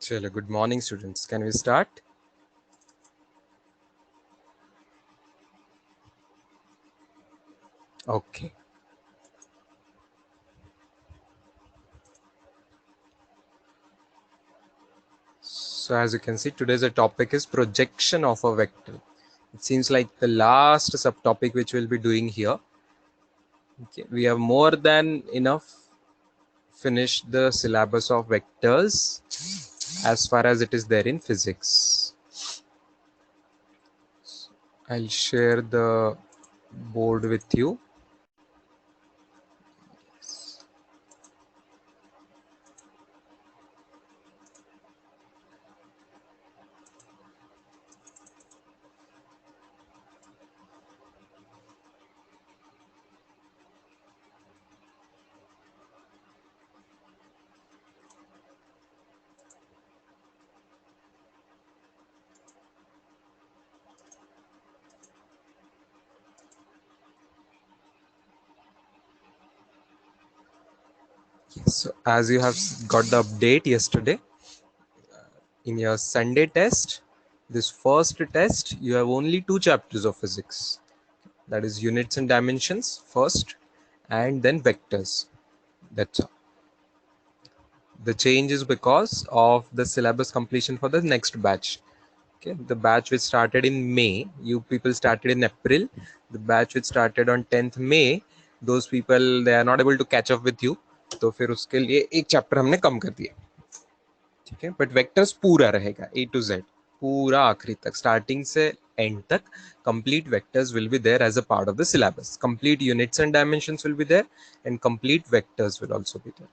Chalo, good morning, students. Can we start? Okay. So as you can see, today's topic is projection of a vector. It seems like the last subtopic which we'll be doing here. Okay. We have more than enough finished the syllabus of vectors as far as it is there in physics. I'll share the board with you. So as you have got the update yesterday, in your Sunday test, this first test, you have only 2 chapters of physics. That is units and dimensions first, and then vectors. That's all. The change is because of the syllabus completion for the next batch. Okay, the batch which started in May, you people started in April. The batch which started on 10th May, those people, they are not able to catch up with you. तो फिर उसके लिए एक chapter हमने कम कर दिया. ठीक है, बट वेक्टर्स पूरा रहेगा A to Z, पूरा आखिरी तक, स्टार्टिंग से एंड तक complete vectors will be there as a part of the syllabus. Complete units and dimensions will be there, and complete vectors will also be there.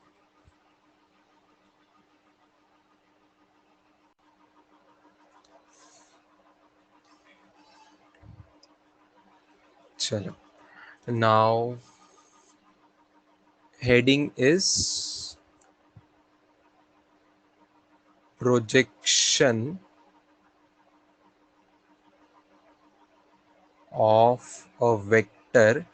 Chalo. Now heading is projection of a vector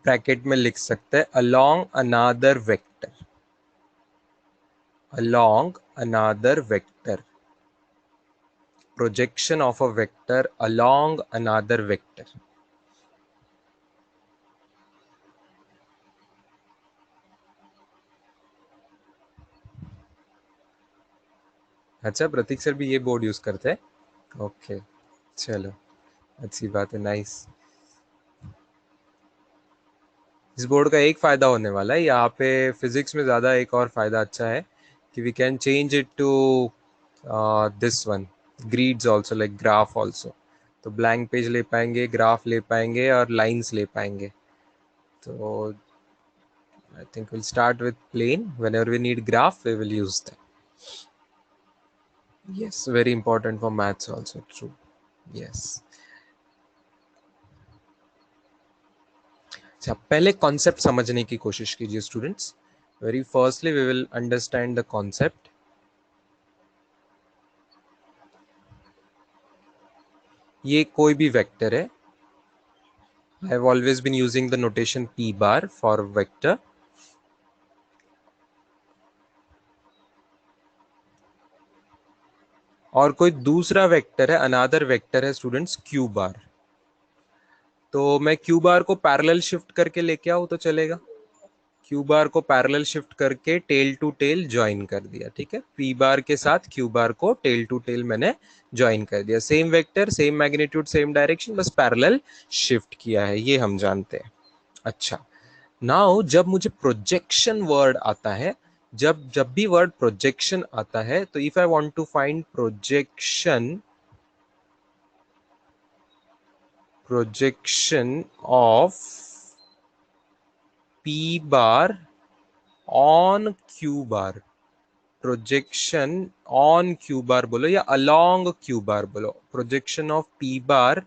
bracket में लिख सकते हैं along another vector. Along another vector. Projection of a vector along another vector. अच्छा, प्रतीक sir भी ये board use करते हैं. Okay, चलो, अच्छी बात है. नाइस. इस बोर्ड का एक फायदा होने वाला है यहाँ पे फिजिक्स में, ज्यादा एक और फायदा अच्छा है कि we can change it to this one, grids also, like graph also. तो ब्लैंक पेज ले पाएंगे, ग्राफ ले पाएंगे और लाइंस ले पाएंगे. तो I think will start with plain. Whenever we need graph we will use that. Yes, very important for maths also. True. Yes. अच्छा, पहले कॉन्सेप्ट समझने की कोशिश कीजिए students. Very firstly we will understand the concept. ये कोई भी vector है. I have always been using the notation p bar for vector. और कोई दूसरा वेक्टर है, अनदर वेक्टर है स्टूडेंट्स q bar. तो मैं q bar को पैरेलल शिफ्ट करके लेके आऊं तो चलेगा. q bar को पैरेलल शिफ्ट करके टेल टू टेल ज्वाइन कर दिया. ठीक है, p bar के साथ q bar को टेल टू टेल मैंने ज्वाइन कर दिया. Same vector, same magnitude, same direction, बस पैरेलल शिफ्ट किया है, ये हम जानते हैं. अच्छा, नाउ जब मुझे प्रोजेक्शन वर्ड आता है, जब जब भी वर्ड प्रोजेक्शन आता है, तो if I want to find projection of p bar on q bar, projection on q bar बोलो या along q bar बोलो. Projection of p bar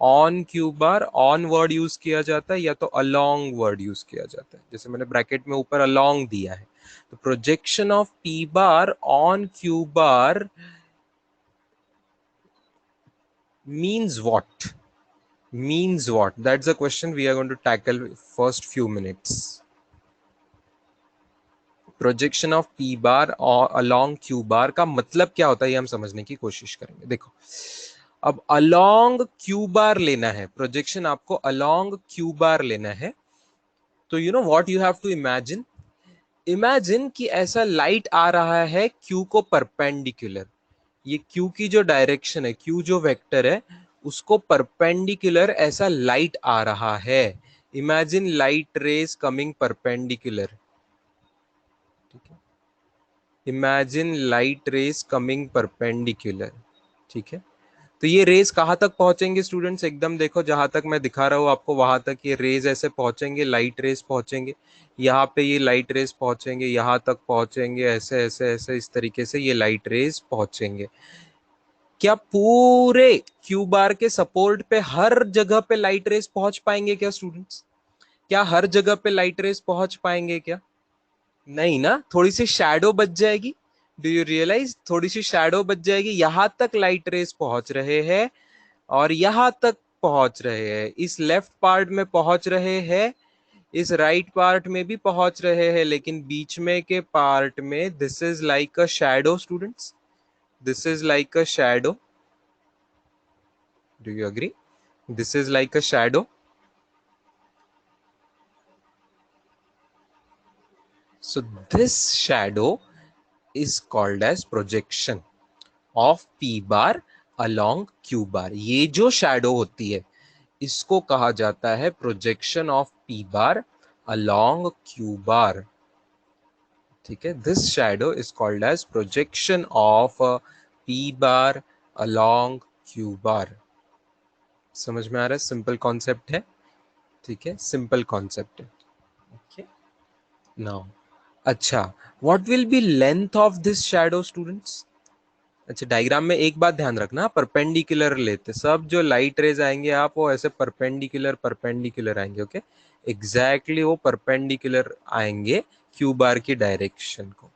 on q bar, on word use किया जाता है या तो along वर्ड यूज किया जाता है. जैसे मैंने ब्रैकेट में ऊपर along दिया है, तो projection of p bar on q bar means what? Means what? That's the question we are going to tackle first few minutes. Projection of P बार और अलोंग क्यू बार का मतलब क्या होता है ये हम समझने की कोशिश करेंगे। देखो, अब अलोंग क्यू बार लेना है, प्रोजेक्शन आपको अलोंग क्यू बार लेना है, तो you know what you have to imagine. Imagine कि ऐसा लाइट आ रहा है क्यू को परपेंडिकुलर, ये क्यू की जो डायरेक्शन है, क्यू जो वेक्टर है उसको परपेंडिकुलर ऐसा लाइट आ रहा है। Imagine light rays coming perpendicular, ठीक है, imagine light rays coming perpendicular, ठीक है। तो ये रेज कहाँ तक पहुंचेंगे स्टूडेंट्स, एकदम देखो जहां तक मैं दिखा रहा हूँ आपको वहां तक ये रेज ऐसे पहुंचेंगे, लाइट रेज पहुंचेंगे, यहाँ पे ये लाइट रेज पहुंचेंगे, यहाँ तक पहुंचेंगे, ऐसे ऐसे ऐसे इस तरीके से ये लाइट रेज पहुंचेंगे। क्या पूरे क्यू बार के सपोर्ट पे हर जगह पे लाइट रेज पहुंच पाएंगे क्या स्टूडेंट्स? क्या हर जगह पे लाइट रेज पहुंच पाएंगे क्या? नहीं ना, थोड़ी सी शैडो बच जाएगी। डू यू रियलाइज, थोड़ी सी शैडो बच जाएगी, यहां तक लाइट रेज पहुंच रहे हैं और यहां तक पहुंच रहे हैं, इस लेफ्ट पार्ट में पहुंच रहे हैं, इस राइट पार्ट में भी पहुंच रहे हैं, लेकिन बीच में के पार्ट में this is like a shadow students, this is like a shadow. Do you agree? This is like a shadow. So this shadow is called as projection of P bar along Q bar। ये जो shadow होती है इसको कहा जाता है projection of P bar along Q bar, ठीक है। This shadow is called as projection of P bar along Q bar। समझ में आ रहा है? सिंपल कॉन्सेप्ट है, ठीक है, सिंपल कॉन्सेप्ट है, ओके। नाउ अच्छा, what will be length of this shadow students? अच्छा, डायग्राम में एक बात ध्यान रखना, परपेंडिकुलर लेते, सब जो लाइट रेज आएंगे आप वो ऐसे परपेंडिकुलर परपेंडिकुलर आएंगे, ओके, एग्जैक्टली वो परपेंडिकुलर आएंगे क्यू बार की डायरेक्शन को,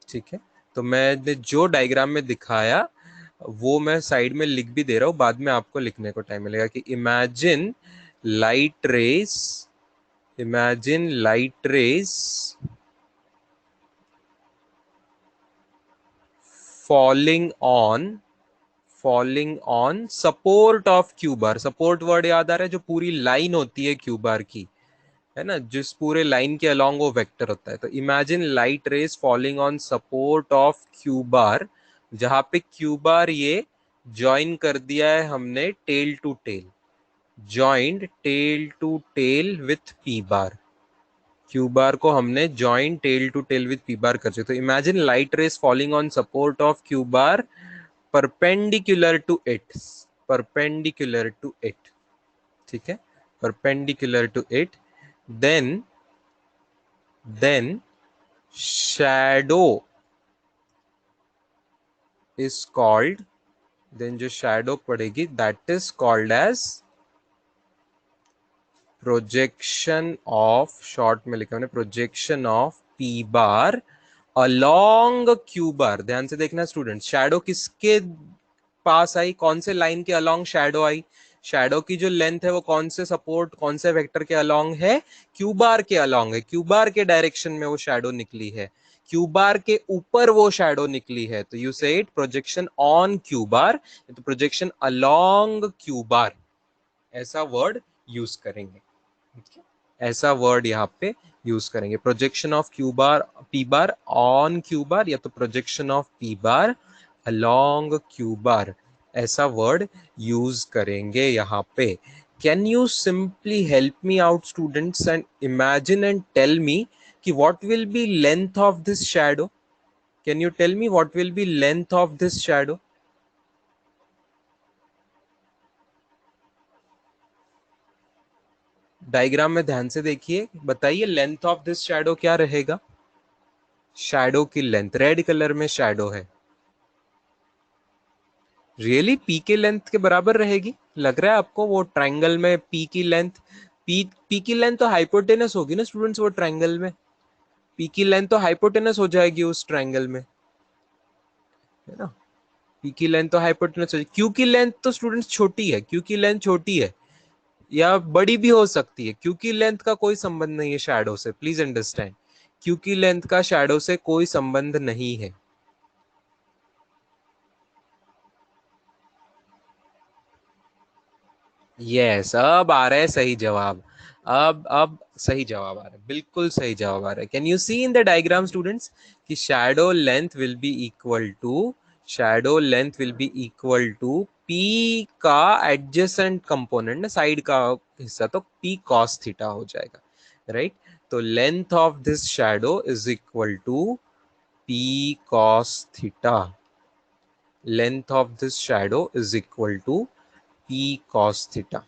ठीक है। तो मैंने जो डायग्राम में दिखाया वो मैं साइड में लिख भी दे रहा हूँ, बाद में आपको लिखने को टाइम मिलेगा कि imagine light raise, imagine light raise falling on, falling on support of Q bar. Support word याद आ रहा है, जो पूरी लाइन होती है क्यू बार की, है ना, जिस पूरे लाइन के अलोंग वो वेक्टर होता है। तो imagine light rays falling on support of Q bar, जहां पे क्यू बार ये ज्वाइन कर दिया है हमने tail to tail, joint tail to tail with p bar, q bar को हमने join tail to tail with p bar कर दिया। तो imagine light rays falling on support of Q bar perpendicular to it, perpendicular to it, ठीक है, perpendicular to it, then shadow is called, then जो shadow पड़ेगी that is called as projection of, short में लिखा मैंने projection of P bar along Q बार। ध्यान से देखना स्टूडेंट, शैडो किसके पास आई, कौन से लाइन के अलोंग शैडो आई, शैडो की जो लेंथ है वो कौन से सपोर्ट, कौन से वेक्टर के अलोंग है, क्यू बार के अलोंग है, क्यू बार के डायरेक्शन में वो शैडो निकली है, क्यू बार के ऊपर वो शैडो निकली है। तो यू से इट प्रोजेक्शन ऑन क्यू बार, तो प्रोजेक्शन अलोंग क्यू बार, ऐसा वर्ड यूज करेंगे, ऐसा वर्ड यहाँ पे यूज करेंगे, projection of Q bar, P bar on Q bar, या तो projection of P bar along Q bar, ऐसा वर्ड यूज करेंगे यहाँ पे। Can you simply help me out students and imagine and tell me कि what will be length of this shadow? Can you tell me what will be length of this shadow? Diagram में ध्यान से देखिए, बताइए length of this shadow क्या रहेगा? Shadow की length, red colour में शैडो है, रियली पी के लेंथ के बराबर रहेगी? लग रहा है आपको वो ट्रायंगल में पी की लेंथ, पी की लेंथ तो हाइपोटेनस होगी ना स्टूडेंट्स, वो ट्रायंगल में पी की लेंथ तो हाइपोटेनस हो जाएगी उस ट्रायंगल में, है ना। पी की लेंथ तो हाइपोटेनस, क्यू की लेंथ तो स्टूडेंट्स छोटी है, क्यू की लेंथ छोटी है या बड़ी भी हो सकती है, क्यू की लेंथ का कोई संबंध नहीं है शैडो से, प्लीज अंडरस्टैंड, क्यू की लेंथ का शैडो से कोई संबंध नहीं है। यस, अब आ रहा है सही जवाब, अब सही जवाब आ रहा है, बिल्कुल सही जवाब आ रहा है। Can you see in the diagram students कि shadow length will be equal to, shadow length will be equal to P का एडजेसेंट कंपोनेंट ना, साइड का हिस्सा, तो पी कॉस थीटा हो जाएगा, राइट तो length of this shadow is equal to P cos theta, length of this shadow is equal to P cos theta.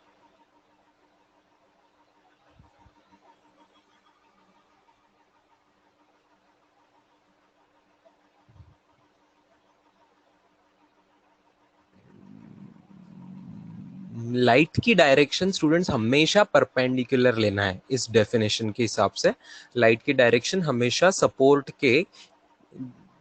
Light की direction students हमेशा परपेंडिकुलर लेना है, इस डेफिनेशन के हिसाब से लाइट की डायरेक्शन हमेशा सपोर्ट के,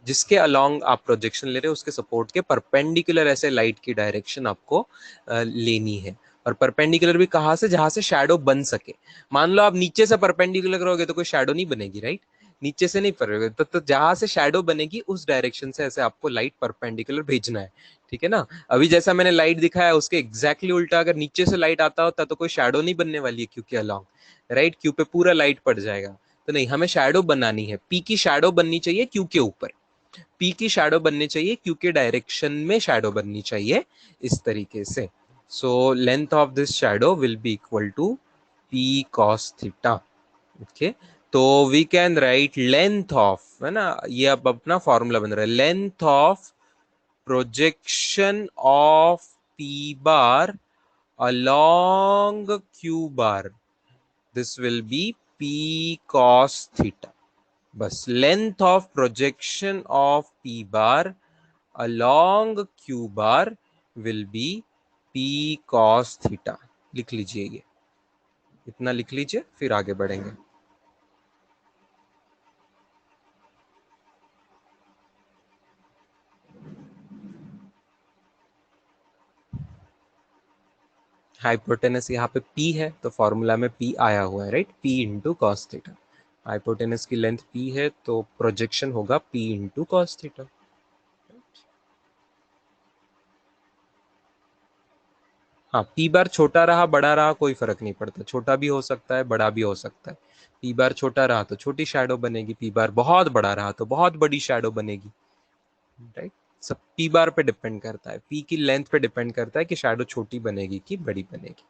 जिसके अलोंग आप प्रोजेक्शन ले रहे हो उसके सपोर्ट के परपेंडिकुलर ऐसे लाइट की डायरेक्शन आपको लेनी है। और परपेंडिकुलर भी कहाँ से, जहां से शैडो बन सके। मान लो आप नीचे से परपेंडिकुलर करोगे तो कोई शैडो नहीं बनेगी, राइट, नीचे से नहीं करोगे तो जहां से शैडो बनेगी उस डायरेक्शन से ऐसे आपको लाइट परपेंडिकुलर भेजना है, ठीक है ना। अभी जैसा मैंने लाइट दिखाया उसके एग्जैक्टली उल्टा अगर नीचे से लाइट आता होता तो कोई शैडो नहीं बनने वाली है क्यू के अलोंग, राइट, क्यू पे पूरा लाइट पड़ जाएगा। तो नहीं, हमें शैडो बनानी है, पी की शैडो बननी चाहिए क्यू के ऊपर, पी की शैडो बननी चाहिए क्यू के डायरेक्शन में शैडो बननी चाहिए, इस तरीके से। So length of this shadow will be equal to P cos theta, okay. तो we can write length of, है ना, ये अब अपना फॉर्मूला बन रहा है, length of projection of P bar along q bar, this will be p cos theta, बस length of projection of p bar along q bar will be p cos theta. लिख लीजिए, ये इतना लिख लीजिए फिर आगे बढ़ेंगे। हाइपोटेनस यहाँ पे p है तो फॉर्मूला में p आया हुआ है, right, p into cos theta. Hypotenuse की लेंथ p है तो प्रोजेक्शन होगा p इंटू कॉस थीटा। हाँ, पी बार छोटा रहा बड़ा रहा कोई फर्क नहीं पड़ता, छोटा भी हो सकता है बड़ा भी हो सकता है। पी बार छोटा रहा तो छोटी शैडो बनेगी, पी बार बहुत बड़ा रहा तो बहुत बड़ी शैडो बनेगी, राइट। सब पी बार पे डिपेंड करता है, पी की लेंथ पे डिपेंड करता है कि शैडो छोटी बनेगी कि बड़ी बनेगी।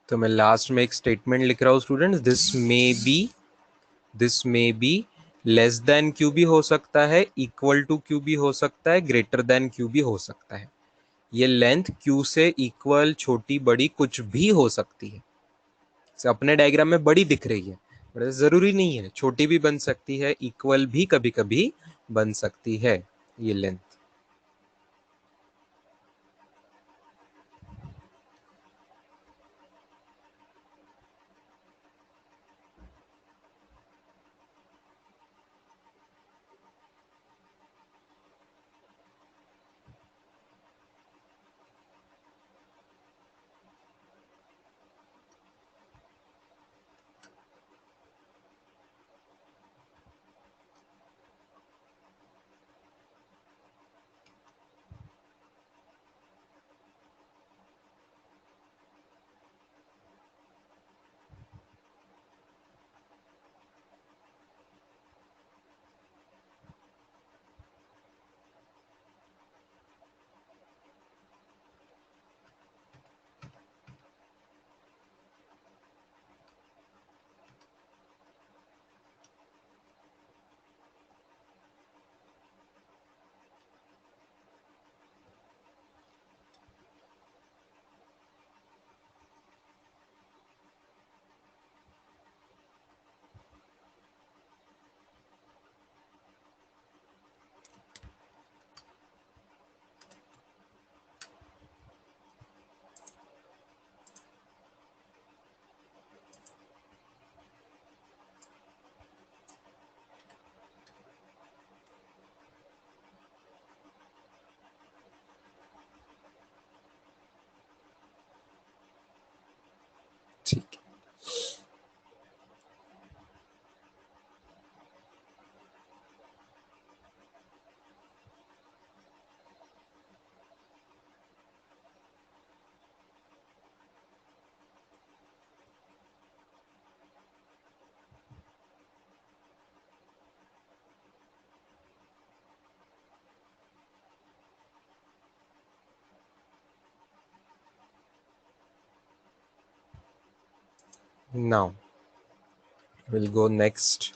तो मैं लास्ट में एक स्टेटमेंट लिख रहा हूँ students, this may be less than Q भी हो सकता है, इक्वल टू क्यू भी हो सकता है, ग्रेटर देन क्यू भी हो सकता है। ये लेंथ क्यू से इक्वल, छोटी, बड़ी कुछ भी हो सकती है। अपने डायग्राम में बड़ी दिख रही है, पर जरूरी नहीं है, छोटी भी बन सकती है, इक्वल भी कभी कभी बन सकती है ये length. Now we'll go next.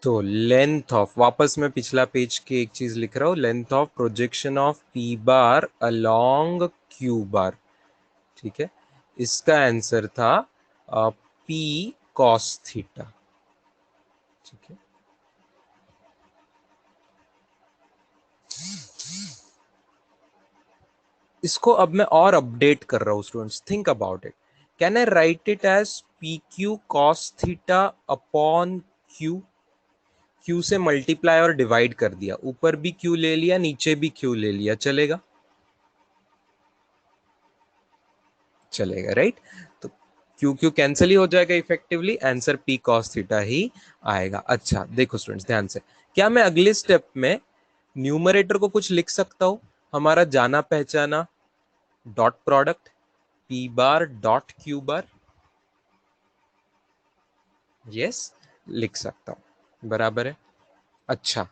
तो लेंथ ऑफ, वापस मैं पिछला पेज की एक चीज लिख रहा हूं, length of projection of P bar along Q बार। ठीक है, इसका आंसर था पी कॉस थीटा। ठीक है, इसको अब मैं और अपडेट कर रहा हूं students, think about it. Can I write it as p q cos theta upon q? Q से मल्टीप्लाई और डिवाइड कर दिया, ऊपर भी क्यू ले लिया नीचे भी क्यू ले लिया, चलेगा? चलेगा, राइट? तो क्यू क्यू कैंसिल ही हो जाएगा effectively, answer P cos theta ही आएगा। अच्छा देखो स्टूडेंट्स ध्यान से, क्या मैं अगले स्टेप में न्यूमरेटर को कुछ लिख सकता हूं? हमारा जाना पहचाना dot product P bar dot Q bar. Yes, लिख सकता हूं, बराबर है। अच्छा,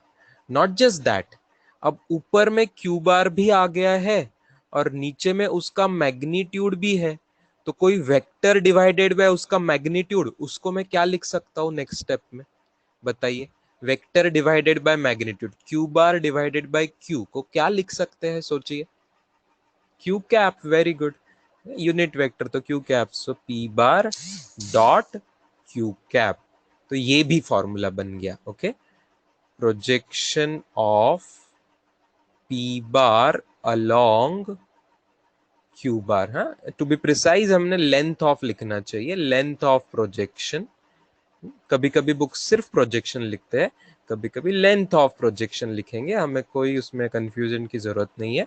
नॉट जस्ट दैट, अब ऊपर में क्यू बार भी आ गया है और नीचे में उसका मैग्नीट्यूड भी है, तो कोई वेक्टर डिवाइडेड बाय उसका मैग्नीट्यूड, उसको मैं क्या लिख सकता हूं नेक्स्ट स्टेप में? बताइए, vector divided by magnitude, Q bar divided by Q को क्या लिख सकते हैं, सोचिए? Q cap, very good, unit vector तो Q cap, so P bar dot Q cap. तो ये भी फॉर्मूला बन गया। Okay, projection of P bar along Q bar, हाँ टू बी प्रिसाइज हमने लेंथ ऑफ लिखना चाहिए, लेंथ ऑफ प्रोजेक्शन। कभी कभी बुक सिर्फ प्रोजेक्शन लिखते हैं, कभी कभी लेंथ ऑफ प्रोजेक्शन लिखेंगे, हमें कोई उसमें कंफ्यूजन की जरूरत नहीं है।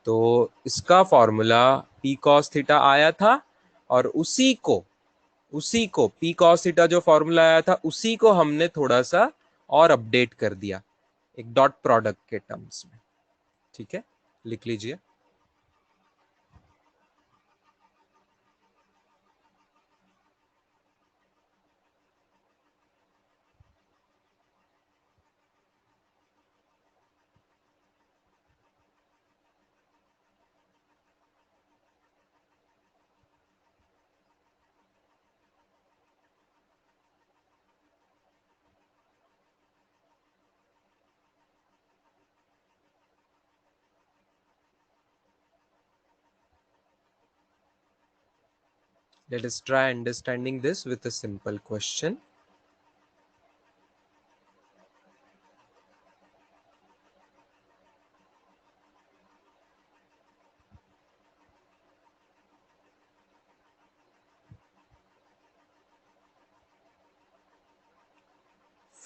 तो इसका फॉर्मूला पी कॉस थीटा आया था, और उसी को पी कॉस थीटा जो फॉर्मूला आया था उसी को हमने थोड़ा सा और अपडेट कर दिया एक डॉट प्रोडक्ट के टर्म्स में। ठीक है, लिख लीजिए। Let us try understanding this with a simple question.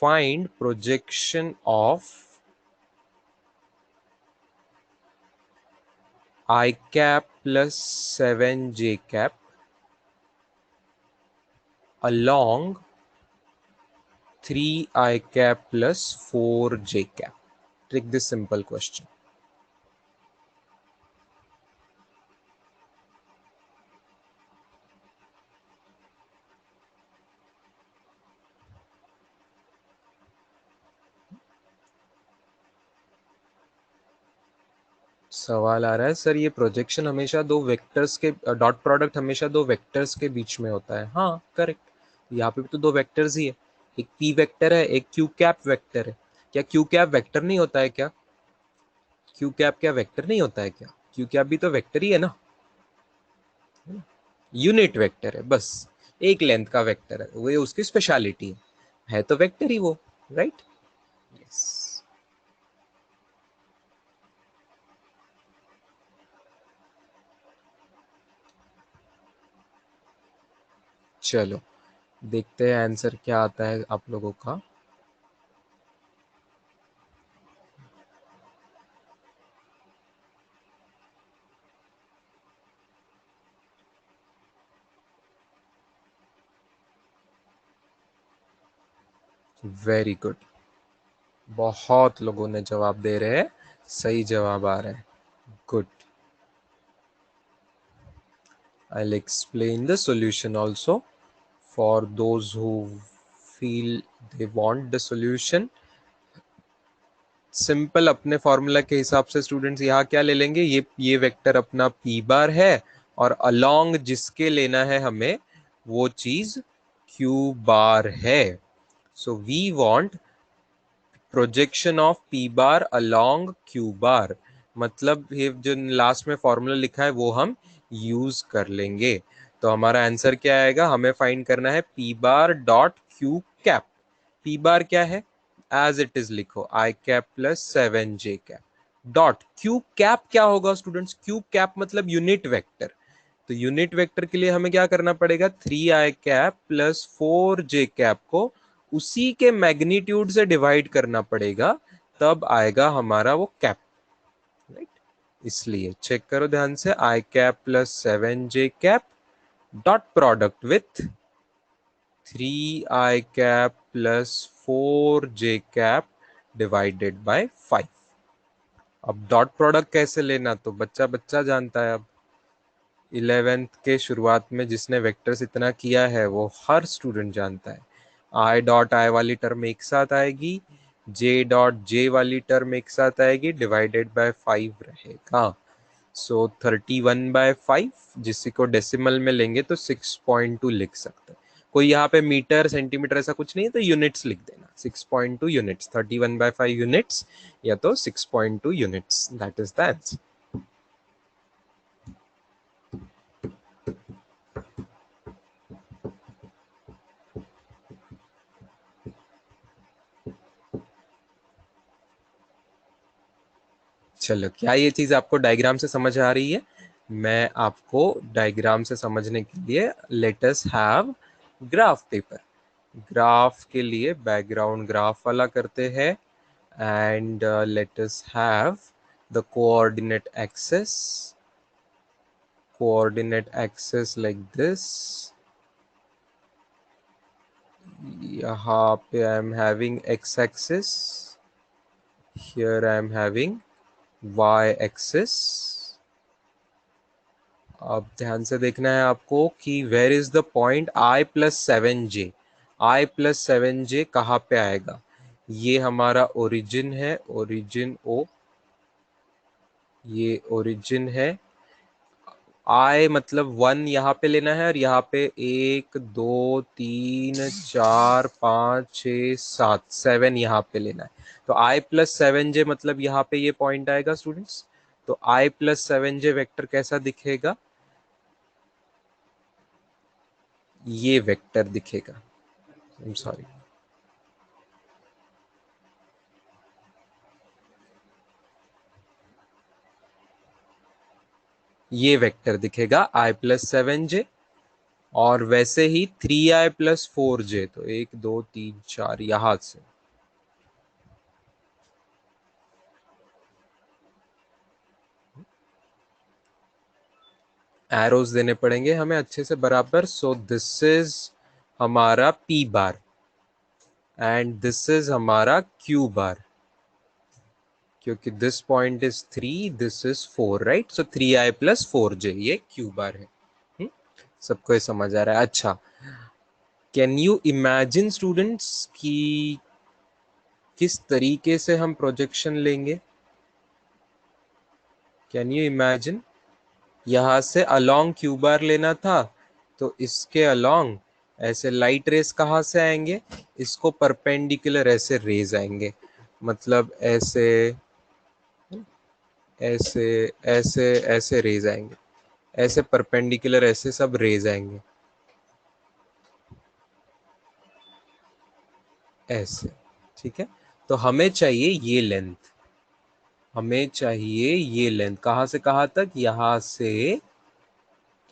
Find projection of I cap plus 7j cap along 3I cap plus 4j cap. Take this simple question. सवाल आ रहा है सर, ये प्रोजेक्शन हमेशा दो वेक्टर्स के, डॉट प्रोडक्ट हमेशा दो vectors के बीच में होता है। हाँ करेक्ट, यहाँ पे भी तो दो वेक्टर्स ही है, एक पी वेक्टर है एक क्यू कैप वेक्टर है। क्या क्यू कैप वेक्टर नहीं होता है क्या? क्यू कैप क्या वेक्टर नहीं होता है क्या? क्यू कैप भी तो वेक्टर ही है ना, यूनिट वेक्टर है बस, एक लेंथ का वेक्टर है, वो उसकी स्पेशलिटी है तो वेक्टर ही वो, राइट? यस। चलो देखते हैं आंसर क्या आता है आप लोगों का। वेरी गुड, बहुत लोगों ने जवाब दे रहे हैं, सही जवाब आ रहे हैं, good. I'll explain the solution also for those who feel they want the solution. Simple अपने फॉर्मूला के हिसाब से स्टूडेंट्स यहाँ क्या ले लेंगे, ये वेक्टर अपना p बार है और अलोंग जिसके लेना है हमें वो चीज q बार है. So we want projection of p bar along q bar, मतलब ये जो लास्ट में फॉर्मूला लिखा है वो हम यूज कर लेंगे. तो हमारा आंसर क्या आएगा, हमें फाइंड करना है p बार डॉट q कैप. p बार क्या है, एज इट इज लिखो i cap plus 7j cap dot q cap. क्या होगा स्टूडेंट्स, q कैप मतलब यूनिट वेक्टर. तो यूनिट वेक्टर के लिए हमें क्या करना पड़ेगा, 3i cap plus 4j cap को उसी के मैग्नीट्यूड से डिवाइड करना पड़ेगा, तब आएगा हमारा वो कैप, राइट. इसलिए चेक करो ध्यान से, i cap plus 7j cap dot product with 3i cap plus 4j cap divided by 5. अब डॉट प्रोडक्ट कैसे लेना तो बच्चा बच्चा जानता है. अब 11th के शुरुआत में जिसने वेक्टर्स इतना किया है वो हर स्टूडेंट जानता है. आई डॉट आई वाली टर्म एक साथ आएगी, जे डॉट जे वाली टर्म एक साथ आएगी, डिवाइडेड बाय 5 रहेगा. सो 31/5, जिसी को डेसिमल में लेंगे तो 6.2 लिख सकते हैं. कोई यहाँ पे मीटर सेंटीमीटर ऐसा कुछ नहीं है तो यूनिट्स लिख देना, 6.2 यूनिट्स, 31/5 यूनिट्स या तो 6.2 units, that is the answer. चलो, क्या ये चीज आपको डायग्राम से समझ आ रही है? मैं आपको डायग्राम से समझने के लिए let us have graph paper. Graph के लिए बैकग्राउंड ग्राफ वाला करते हैं and let us have the coordinate axis like this. यहाँ पे I am having x axis, here I am having y axis. अब ध्यान से देखना है आपको कि where is the point i plus 7j. i plus 7j कहाँ पे आएगा, ये हमारा ओरिजिन है, ओरिजिन ओ, ये ओरिजिन है. i मतलब 1 यहाँ पे लेना है और यहाँ पे 1 2 3 4 5 6 7 7 यहाँ पे लेना है. तो i प्लस 7j मतलब यहाँ पे ये पॉइंट आएगा स्टूडेंट्स. तो i प्लस 7j वेक्टर कैसा दिखेगा, ये वेक्टर दिखेगा. आई एम सॉरी, ये वेक्टर दिखेगा i प्लस 7j. और वैसे ही 3i प्लस 4j, तो 1 2 3 4 यहां से एरोज देने पड़ेंगे हमें अच्छे से बराबर. सो दिस इज हमारा p bar and this is हमारा q बार, क्योंकि this point is 3, this is 4, right. So 3i plus 4j ये q बार है. सबको ये समझ आ रहा है? अच्छा, कैन यू इमेजिन स्टूडेंट्स कि किस तरीके से हम प्रोजेक्शन लेंगे? कैन यू इमेजिन, यहां से अलोंग क्यू बार लेना था तो इसके अलोंग ऐसे लाइट रेस कहाँ से आएंगे, इसको परपेंडिकुलर ऐसे रेज आएंगे, मतलब ऐसे ऐसे ऐसे ऐसे रेज आएंगे, ऐसे परपेंडिकुलर ऐसे सब रेज आएंगे ऐसे. ठीक है, तो हमें चाहिए ये लेंथ, हमें चाहिए ये लेंथ कहाँ से कहाँ तक, यहां से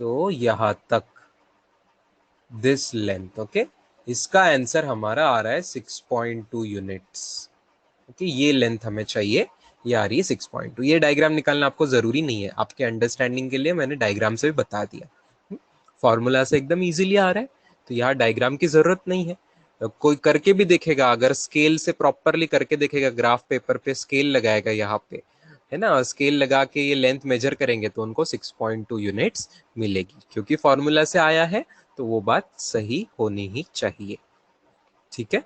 तो यहां तक, दिस लेंथ. ओके, इसका आंसर हमारा आ रहा है 6.2 यूनिट्स. ओके, ये लेंथ हमें चाहिए, ये आ रही है 6.2. ये डायग्राम निकालना आपको जरूरी नहीं है, आपके अंडरस्टैंडिंग के लिए मैंने डायग्राम से भी बता दिया. फॉर्मूला से एकदम इजीली आ रहा है, तो यहाँ डायग्राम की जरूरत नहीं है. कोई करके भी देखेगा, अगर स्केल से प्रॉपरली करके देखेगा, ग्राफ पेपर पे स्केल लगाएगा यहाँ पे, है ना, स्केल लगा के ये लेंथ मेजर करेंगे तो उनको 6.2 यूनिट्स मिलेगी, क्योंकि फॉर्मूला से आया है तो वो बात सही होनी ही चाहिए. ठीक है,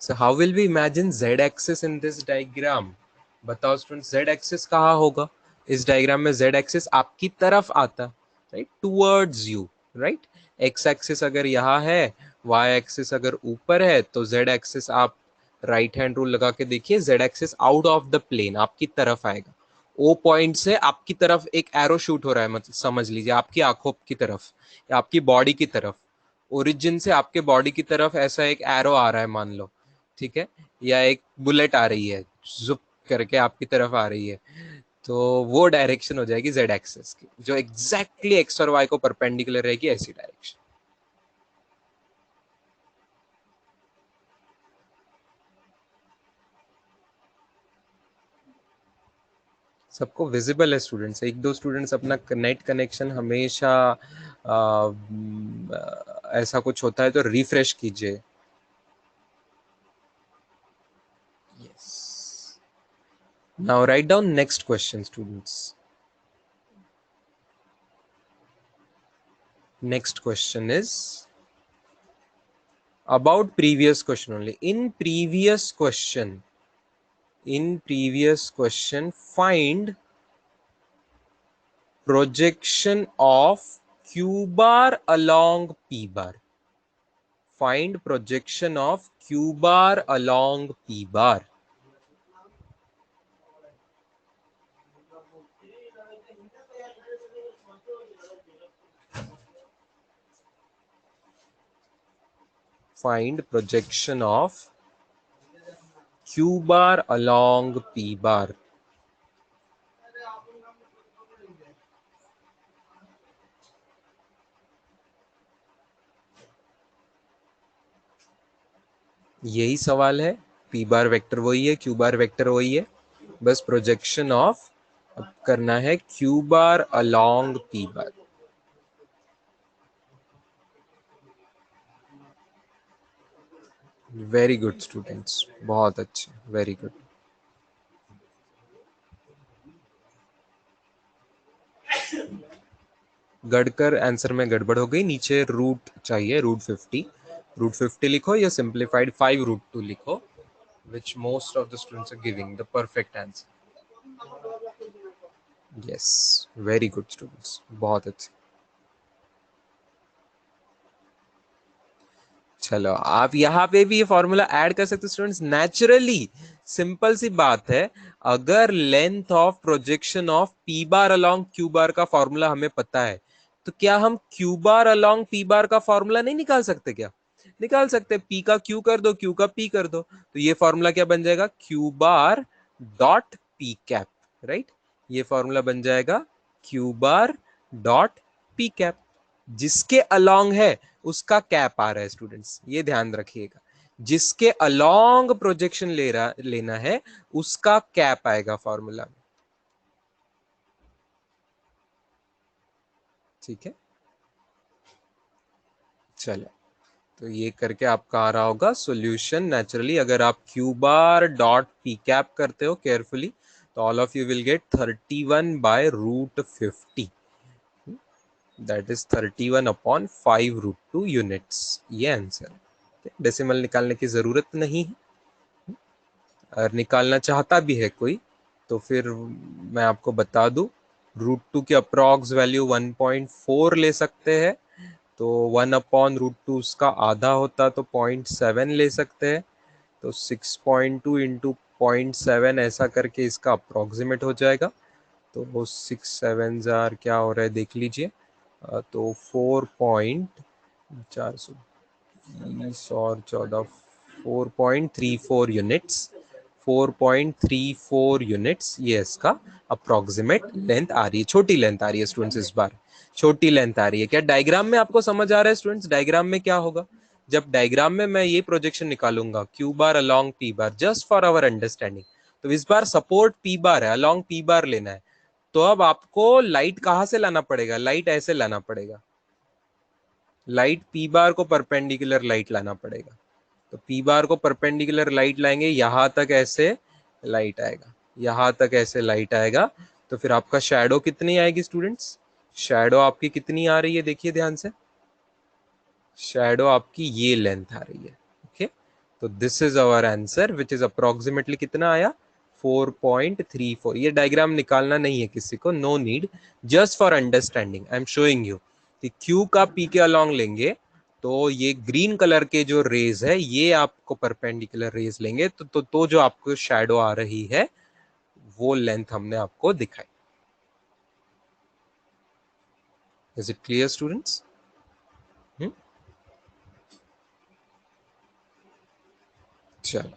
So how will we imagine z axis in this diagram? बताओ स्टूडेंट, z axis कहाँ होगा इस डायग्राम में? z axis आपकी तरफ आता, right, towards you, right. x axis अगर यहाँ है, y axis अगर ऊपर है, तो z axis आप राइट हैंड रूल लगा के देखिए, z axis out of the plane आपकी तरफ आएगा. ओ पॉइंट से आपकी तरफ एक एरो शूट हो रहा है, मतलब समझ लीजिए आपकी आंखों की तरफ या आपकी बॉडी की तरफ. ओरिजिन से आपके बॉडी की तरफ ऐसा एक एरो आ रहा है मान लो, ठीक है, या एक बुलेट आ रही है, जुप करके आपकी तरफ आ रही है, तो वो डायरेक्शन हो जाएगी जेड एक्सिस की, जो एग्जैक्टली एक्स और वाई को परपेंडिकुलर रहेगी, ऐसी डायरेक्शन. सबको विजिबल है स्टूडेंट्स? एक दो स्टूडेंट्स अपना नेट कनेक्शन हमेशा ऐसा कुछ होता है तो रिफ्रेश कीजिए. Yes. Now write down next question students. Next question is about previous question only. In previous question, find projection of q bar along p bar. Find projection of q bar along p bar. Find projection of q bar along p bar. यही सवाल है. p बार vector वही है, q बार vector वही है, बस projection of करना है q बार अलोंग p बार. वेरी गुड स्टूडेंट्स, बहुत अच्छे, वेरी गुड. गड़कर आंसर में गड़बड़ हो गई, नीचे रूट चाहिए, रूट 50 लिखो या सिंप्लीफाइड 5√2 लिखो, which most of the students are giving the perfect answer. Yes, very good students, बहुत अच्छे. चलो आप यहाँ पे भी ये फॉर्मूला ऐड कर सकते स्टूडेंट्स. नेचुरली सिंपल सी बात है, अगर length of projection of P bar along Q बार का फॉर्मूला हमें पता है, तो क्या हम क्यू बार अलोंग पी बार का फॉर्मूला नहीं निकाल सकते? क्या निकाल सकते? पी का क्यू कर दो, क्यू का पी कर दो, तो ये फॉर्मूला क्या बन जाएगा? Q bar dot P cap, right. ये फॉर्मूला बन जाएगा Q bar dot P cap. जिसके अलोंग है उसका कैप आ रहा है स्टूडेंट्स, ये ध्यान रखिएगा. जिसके अलोंग प्रोजेक्शन लेना है उसका कैप आएगा फॉर्मूला में. ठीक है, चलो, तो ये करके आपका आ रहा होगा सॉल्यूशन. नेचुरली अगर आप Q bar dot P cap करते हो केयरफुली, तो all of you will get 31/√50. That is 31/5√2 units. ये आंसर. डेसिमल निकालने की जरूरत नहीं है. अगर निकालना चाहता भी है कोई, तो फिर मैं आपको बता दूं, √2 की अप्रॉक्स वैल्यू 1.4 ले सकते हैं, तो 1/√2 उसका आधा होता तो 0.7 ले सकते हैं, तो 6.2 इंटू 0.7 ऐसा करके इसका अप्रॉक्सीमेट हो जाएगा. तो वो 6 7 जार क्या हो रहा है देख लीजिए, तो 4.420 और 14 4.34 यूनिट्स. 4.34 यूनिट्स ये इसका अप्रोक्सीमेट लेंथ आ रही है. छोटी लेंथ आ रही है स्टूडेंट्स, इस बार छोटी लेंथ आ रही है. क्या डायग्राम में आपको समझ आ रहा है स्टूडेंट्स? डायग्राम में क्या होगा, जब डायग्राम में मैं ये प्रोजेक्शन निकालूंगा q bar along p bar, just for our understanding, तो इस बार सपोर्ट पी बार है, अलोंग पी बार लेना है, तो अब आपको लाइट कहां से लाना पड़ेगा? लाइट ऐसे लाना पड़ेगा, लाइट पी बार को परपेंडिकुलर लाइट लाना पड़ेगा. तो पी बार को परपेंडिकुलर लाइट लाएंगे, यहां तक ऐसे लाइट आएगा, यहां तक ऐसे लाइट आएगा. तो फिर आपका शैडो कितनी आएगी स्टूडेंट्स? शैडो आपकी कितनी आ रही है? देखिए ध्यान से, शैडो आपकी ये लेंथ आ रही है. ओके, तो this is our answer which is approximately कितना आया 4.34। ये डायग्राम निकालना नहीं है किसी को, no need, just for understanding I am showing you कि क्यू का पी के अलोंग लेंगे तो ये ग्रीन कलर के जो रेज है ये आपको परपेंडिकुलर रेज लेंगे तो जो आपको शैडो आ रही है वो लेंथ हमने आपको दिखाई। Is it clear students? चलो,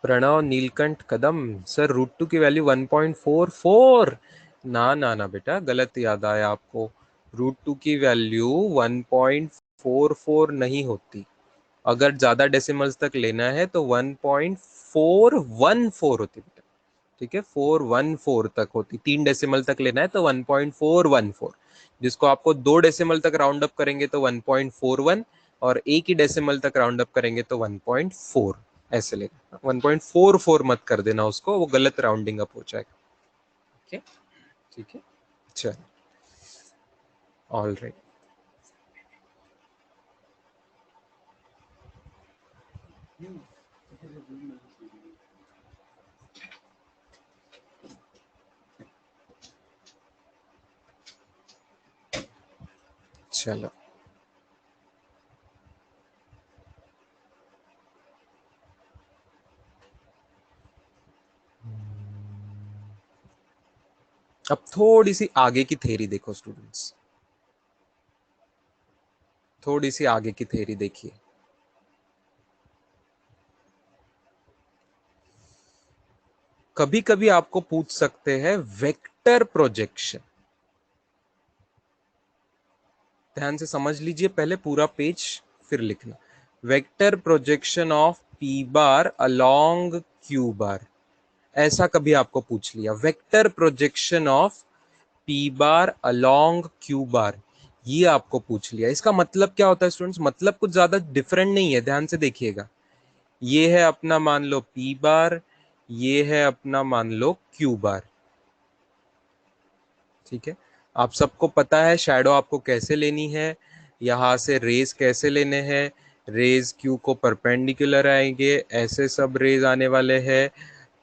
प्रणव नीलकंठ कदम सर √2 की वैल्यू 1.44। ना ना ना बेटा, गलत याद आया आपको। √2 की वैल्यू 1.44 नहीं होती। अगर ज्यादा डेसिमल्स तक लेना है तो 1.414 होती बेटा। ठीक है, 414 तक होती। 3 डेसिमल तक लेना है तो 1.414, जिसको आपको 2 डेसिमल तक राउंड अप करेंगे तो 1.41, और एक ही डेसिमल तक राउंड अप करेंगे तो 1.4 ऐसे लेना। 1.44 मत कर देना उसको, वो गलत राउंडिंग अप हो जाएगा। ठीक है, ठीक है, चलो, ऑल राइट। चलो, अब थोड़ी सी आगे की थ्योरी देखो स्टूडेंट्स, थोड़ी सी आगे की थ्योरी देखिए। कभी कभी आपको पूछ सकते हैं वेक्टर प्रोजेक्शन। ध्यान से समझ लीजिए, पहले पूरा पेज फिर लिखना। Vector projection of P bar along Q bar, ऐसा कभी आपको पूछ लिया, vector projection of P bar along Q बार, ये आपको पूछ लिया। इसका मतलब क्या होता है स्टूडेंट्स? मतलब कुछ ज्यादा डिफरेंट नहीं है, ध्यान से देखिएगा। ये है अपना मान लो पी बार, ये है अपना मान लो क्यू बार। ठीक है, आप सबको पता है शैडो आपको कैसे लेनी है, यहाँ से रेज कैसे लेने हैं। रेज क्यू को परपेंडिकुलर आएंगे, ऐसे सब रेज आने वाले हैं,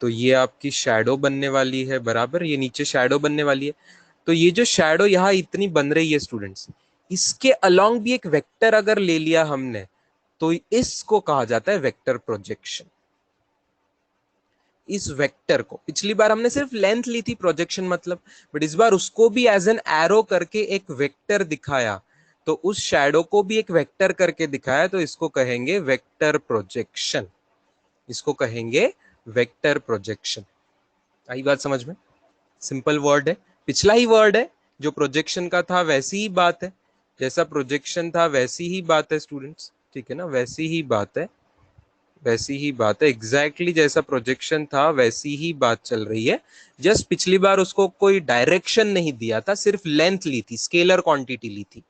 तो ये आपकी शैडो बनने वाली है, बराबर, ये नीचे शैडो बनने वाली है। तो ये जो शैडो यहाँ इतनी बन रही है स्टूडेंट्स, इसके अलोंग भी एक वेक्टर अगर ले लिया हमने तो इसको कहा जाता है वेक्टर प्रोजेक्शन। इस वेक्टर को पिछली बार हमने सिर्फ लेंथ ली थी, प्रोजेक्शन मतलब, बट इस बार उसको भी एज एन एरो करके एक वेक्टर दिखाया, तो उस शैडो को भी एक वेक्टर करके दिखाया, तो इसको कहेंगे वेक्टर प्रोजेक्शन। इसको कहेंगे वेक्टर प्रोजेक्शन। आई बात समझ में? सिंपल वर्ड है, पिछला ही वर्ड है, जो प्रोजेक्शन का था वैसी ही बात है, जैसा प्रोजेक्शन था वैसी ही बात है स्टूडेंट्स। ठीक है ना, वैसी ही बात है, वैसी ही बात है, एग्जैक्टली जैसा प्रोजेक्शन था वैसी ही बात चल रही है। जस्ट पिछली बार उसको कोई डायरेक्शन नहीं दिया था, सिर्फ लेंथ ली थी, स्केलर क्वांटिटी ली थी।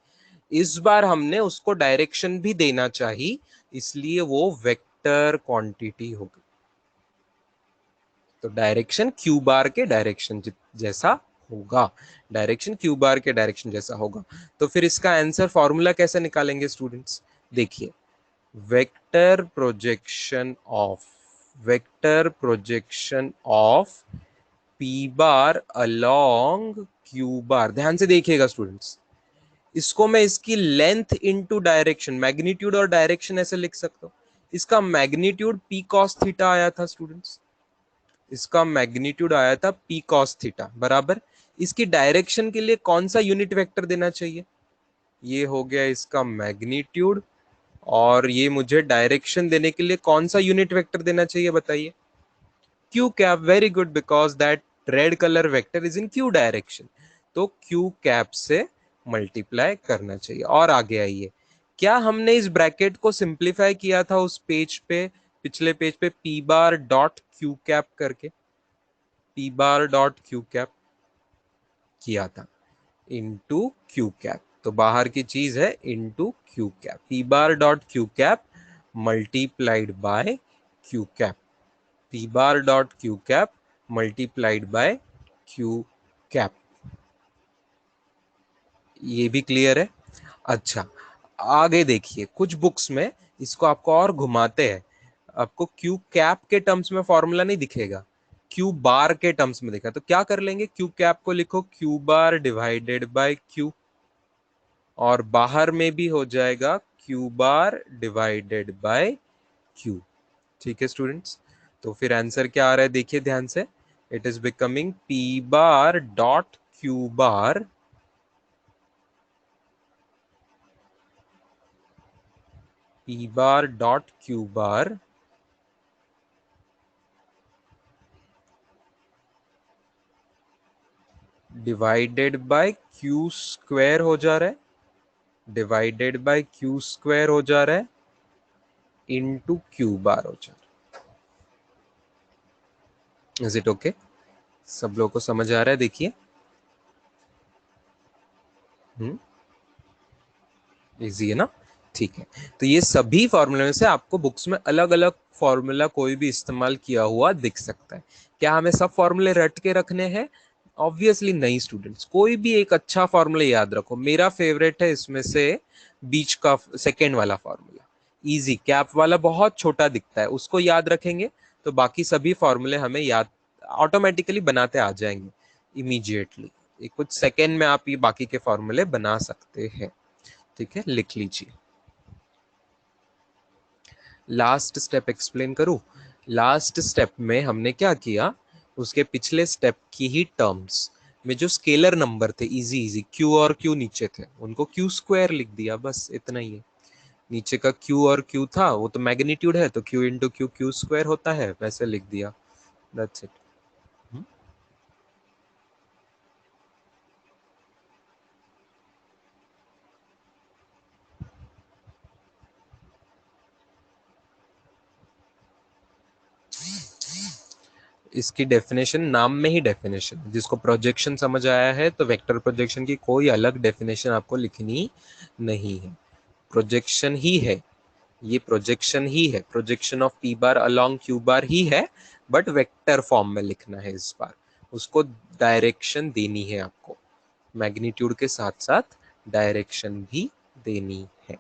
इस बार हमने उसको डायरेक्शन भी देना चाहिए, इसलिए वो वेक्टर क्वांटिटी होगी। तो डायरेक्शन क्यू बार के डायरेक्शन जैसा होगा, डायरेक्शन क्यू बार के डायरेक्शन जैसा होगा। तो फिर इसका आंसर फॉर्मूला कैसे निकालेंगे स्टूडेंट्स? देखिए, vector projection of, vector projection of P bar along Q बार, ध्यान से देखिएगा स्टूडेंट्स, इसको मैं इसकी लेंथ इनटू डायरेक्शन, मैग्नीट्यूड और डायरेक्शन ऐसे लिख सकता हूं। इसका मैग्नीट्यूड पी कॉस थीटा आया था स्टूडेंट्स, इसका मैग्नीट्यूड आया था पी कॉस थीटा, बराबर। इसकी डायरेक्शन के लिए कौन सा यूनिट वेक्टर देना चाहिए? ये हो गया इसका मैग्नीट्यूड, और ये मुझे डायरेक्शन देने के लिए कौन सा यूनिट वेक्टर देना चाहिए बताइए? Q cap, very good, because that red colour vector is in Q direction, तो क्यू कैप से मल्टीप्लाई करना चाहिए। और आगे आइए, क्या हमने इस ब्रैकेट को सिंप्लीफाई किया था उस पेज पे, पिछले पेज पे, P bar dot Q cap करके, P bar dot Q cap किया था इनटू क्यू कैप, तो बाहर की चीज है into Q cap, P bar dot Q cap multiplied by Q cap, P bar dot Q cap multiplied by Q cap. ये भी क्लियर है? अच्छा, आगे देखिए कुछ बुक्स में इसको आपको और घुमाते हैं, आपको क्यू कैप के टर्म्स में फॉर्मूला नहीं दिखेगा, क्यू बार के टर्म्स में दिखा। तो क्या कर लेंगे, क्यू कैप को लिखो Q bar divided by Q, और बाहर में भी हो जाएगा Q bar divided by Q. ठीक है स्टूडेंट्स, तो फिर आंसर क्या आ रहा है देखिए ध्यान से, it is becoming P bar dot Q bar P bar dot Q bar divided by Q square हो जा रहा है, डिवाइडेड बाय क्यू स्क्वायर हो जा रहा है, इनटू क्यू बार हो जा रहा है। Is it okay? सब लोगों को समझ आ रहा है? देखिए इजी है ना? ठीक है, तो ये सभी फॉर्मूले में से आपको बुक्स में अलग अलग फॉर्मूला कोई भी इस्तेमाल किया हुआ दिख सकता है। क्या हमें सब फॉर्मूले रट के रखने हैं? ऑब्वियसली नहीं स्टूडेंट्स, कोई भी एक अच्छा फॉर्मूला याद रखो। मेरा फेवरेट है इसमें से बीच का सेकेंड वाला फॉर्मूला, इजी कैप वाला बहुत छोटा दिखता है, उसको याद रखेंगे तो बाकी सभी फॉर्मूले हमें याद ऑटोमेटिकली बनाते आ जाएंगे इमीडिएटली। कुछ सेकेंड में आप ये बाकी के फॉर्मूले बना सकते हैं। ठीक है, लिख लीजिए। लास्ट स्टेप एक्सप्लेन करूं? लास्ट स्टेप में हमने क्या किया, उसके पिछले स्टेप की ही टर्म्स में जो स्केलर नंबर थे, इजी इजी क्यू और क्यू नीचे थे, उनको क्यू स्क्वायर लिख दिया, बस इतना ही है। नीचे का क्यू और क्यू था वो तो मैग्नीट्यूड है, तो Q into Q Q square होता है, वैसे लिख दिया, दैट्स इट। इसकी डेफिनेशन नाम में ही डेफिनेशन, जिसको प्रोजेक्शन समझ आया है तो वेक्टर प्रोजेक्शन की कोई अलग डेफिनेशन आपको लिखनी नहीं है, प्रोजेक्शन ही है, ये प्रोजेक्शन ही है, projection of P bar along Q bar ही है, बट वेक्टर फॉर्म में लिखना है इस बार, उसको डायरेक्शन देनी है आपको, मैग्नीट्यूड के साथ साथ डायरेक्शन भी देनी है।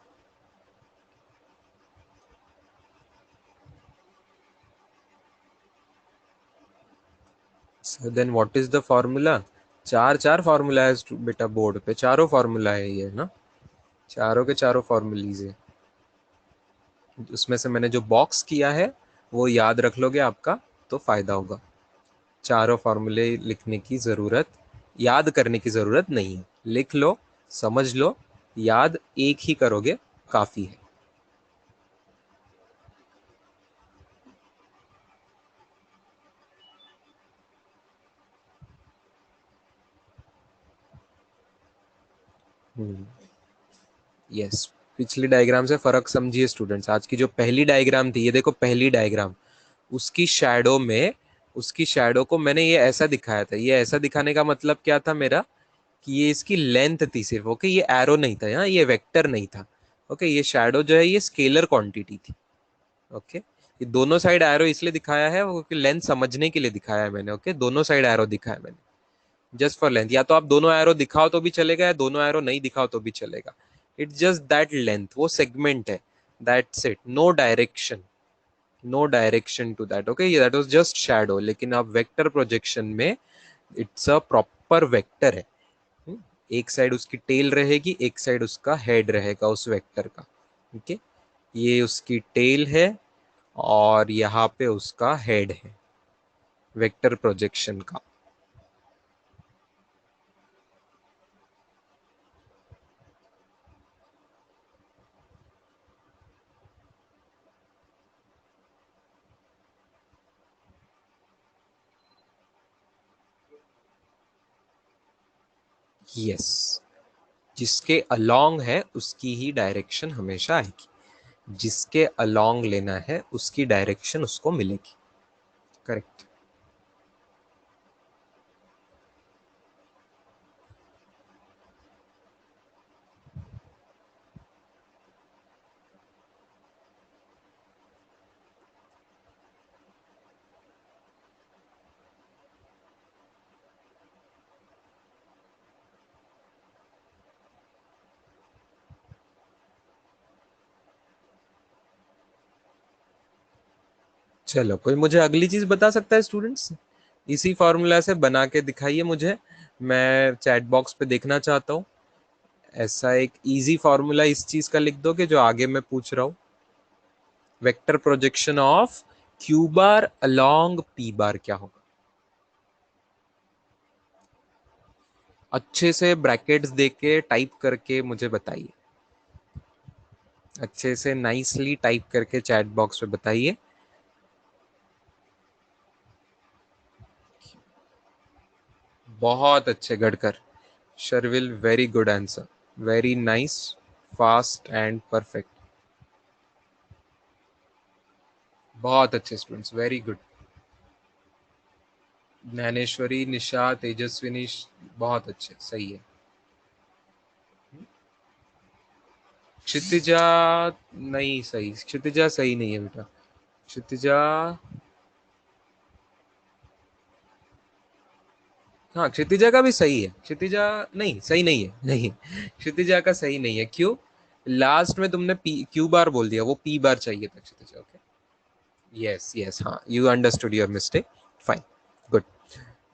So then what is the formula? चार चार फॉर्मूला है बेटा, बोर्ड पे चारों फॉर्मूला है ये ना, चारों के चारों फॉर्मूलीज है। उसमें से मैंने जो बॉक्स किया है वो याद रख लोगे आपका तो फायदा होगा। चारों फॉर्मूले लिखने की जरूरत, याद करने की जरूरत नहीं है, लिख लो, समझ लो, याद एक ही करोगे काफी है। यस, पिछली डायग्राम से फर्क समझिए स्टूडेंट्स। आज की जो पहली डायग्राम थी, ये देखो पहली डायग्राम, उसकी शैडो में, उसकी शैडो को मैंने ये ऐसा दिखाया था। ये ऐसा दिखाने का मतलब क्या था मेरा, कि ये इसकी लेंथ थी सिर्फ, ओके, ये एरो नहीं था यहाँ, ये वेक्टर नहीं था, ओके। ये शैडो जो है ये स्केलर क्वांटिटी थी, ओके। ये दोनों साइड एरो इसलिए दिखाया है वो कि लेंथ समझने के लिए दिखाया है मैंने, ओके। दोनों साइड एरो दिखाया है मैंने जस्ट फॉर लेंथ, या तो आप दोनों एरो दिखाओ तो भी चलेगा, या दोनों एरो नहीं दिखाओ तो भी चलेगा, इट्स जस्ट दैट लेंथ, वो सेगमेंट है, that's it, no direction, no direction to that, okay. That was just shadow, लेकिन अब वेक्टर प्रोजेक्शन में इट्स अ प्रॉपर वेक्टर है। एक साइड उसकी टेल रहेगी, एक साइड उसका हेड रहेगा उस वेक्टर का, ठीक है। ये उसकी टेल है और यहाँ पे उसका हेड है वेक्टर प्रोजेक्शन का। यस, जिसके अलोंग है उसकी ही डायरेक्शन हमेशा आएगी, जिसके अलोंग लेना है उसकी डायरेक्शन उसको मिलेगी, करेक्ट। चलो, कोई मुझे अगली चीज बता सकता है स्टूडेंट्स? इसी फॉर्मूला से बना के दिखाइए मुझे, मैं चैट बॉक्स पे देखना चाहता हूँ। ऐसा एक इजी फॉर्मूला इस चीज का लिख दो कि जो आगे मैं पूछ रहा हूँ। Vector projection of Q bar along p बार क्या होगा? अच्छे से ब्रैकेट्स देके टाइप करके मुझे बताइए, अच्छे से नाइसली टाइप करके चैट बॉक्स पे बताइए। बहुत अच्छे गढ़कर, Sharvil, very good answer, very nice, fast and perfect. बहुत अच्छे students, very good. Dnyaneshwari, Nisha, Tejaswini, बहुत अच्छे, सही है। क्षितिजा नहीं सही, क्षितिजा सही नहीं है बेटा। क्षितिजा, हाँ क्षितिजा का भी सही है। क्षितिजा नहीं, सही नहीं है, नहीं क्षितिजा का सही नहीं है। क्यों? लास्ट में तुमने पी क्यू बार बोल दिया, वो पी बार चाहिए था क्षितिजा। ओके, यस यस, हाँ, you understood your mistake, fine, good.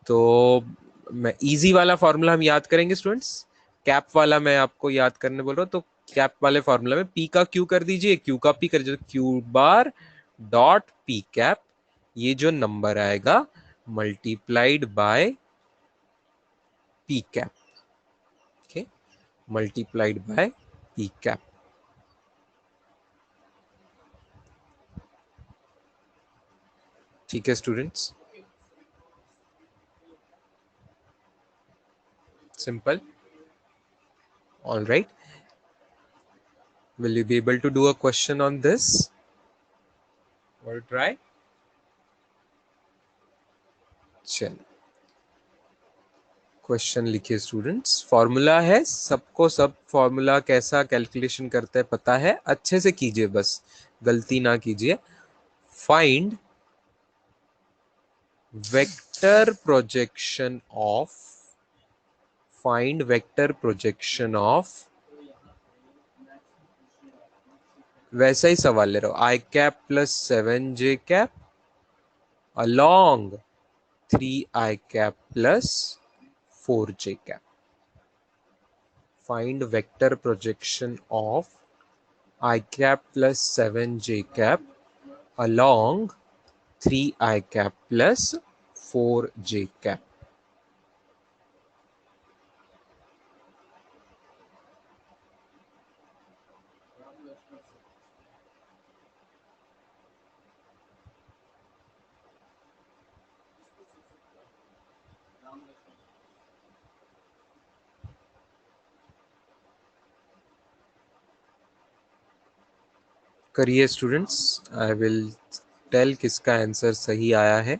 तो मैं इजी वाला फॉर्मूला हम याद करेंगे स्टूडेंट्स। कैप वाला मैं आपको याद करने बोल रहा हूँ, तो कैप वाले फॉर्मूला में पी का क्यू कर दीजिए, क्यू का पी कर दीजिए, Q bar dot P cap, ये जो नंबर आएगा multiplied by P cap, okay, multiplied by P cap. ठीक है students, simple, all right. Will you be able to do a question on this or try? चलिए, question लिखिए students. Formula है, सबको सब फॉर्मूला कैसा कैलकुलेशन करते हैं पता है, अच्छे से कीजिए, बस गलती ना कीजिए। Find vector projection of, find vector projection of, वैसा ही सवाल ले रहा हूं, I cap plus 7j cap along 3i cap plus 4j cap. Find vector projection of I cap plus 7j cap along 3i cap plus 4j cap. करिए students, I will tell किसका answer सही आया है।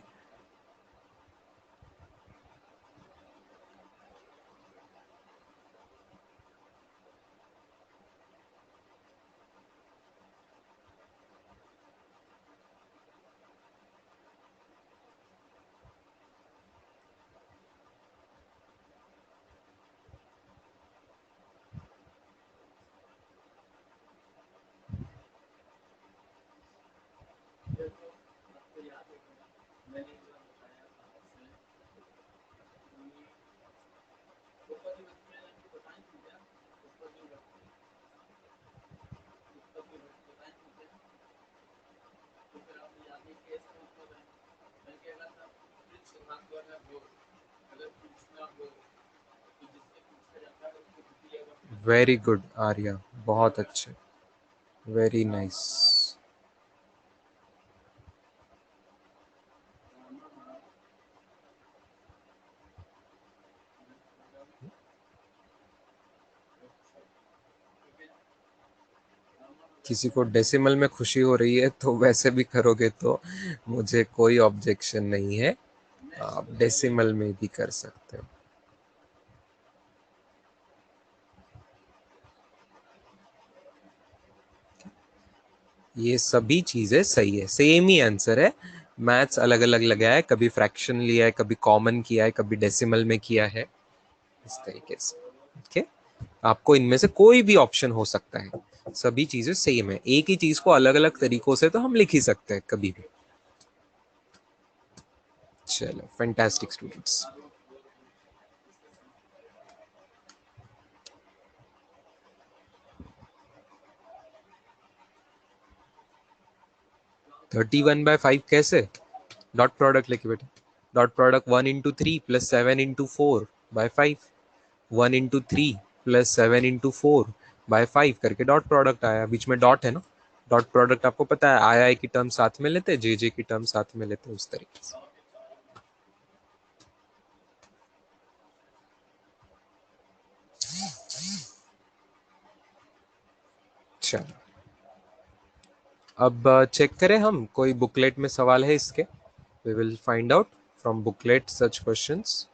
Very good Arya, बहुत अच्छे, very nice. किसी को decimal में खुशी हो रही है तो वैसे भी करोगे तो मुझे कोई ऑब्जेक्शन नहीं है, आप डेसिमल में भी कर सकते हो। ये सभी चीजें सही है, सेम ही आंसर है। मैथ्स अलग अलग लगाया है, कभी फ्रैक्शन लिया है, कभी कॉमन किया है, कभी डेसिमल में किया है, इस तरीके से। ओके, आपको इनमें से कोई भी ऑप्शन हो सकता है, सभी चीजें सेम है, एक ही चीज को अलग अलग तरीकों से तो हम लिख ही सकते हैं कभी भी। चलो fantastic students. Thirty one by five कैसे? डॉट प्रोडक्ट लेके बेटा, dot product 1 into 3 plus 7 into 4 by 5, 1 into 3 plus 7 into 4 by 5 करके डॉट प्रोडक्ट आया, बीच में डॉट है ना। डॉट प्रोडक्ट आपको पता है आई आई की टर्म साथ में लेते हैं, जे जे की टर्म साथ में लेते हैं, उस तरीके से। चलो अब चेक करें हम, कोई बुकलेट में सवाल है इसके। We will find out from booklet such questions.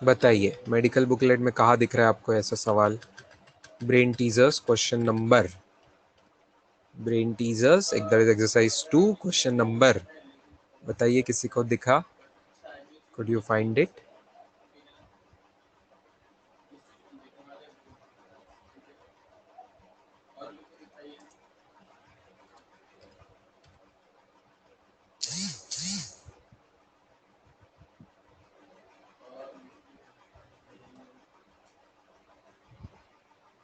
बताइए मेडिकल बुकलेट में कहाँ दिख रहा है आपको ऐसा सवाल? Brain teasers question number, brain teasers exercise 2 question number, बताइए किसी को दिखा? Could you find it?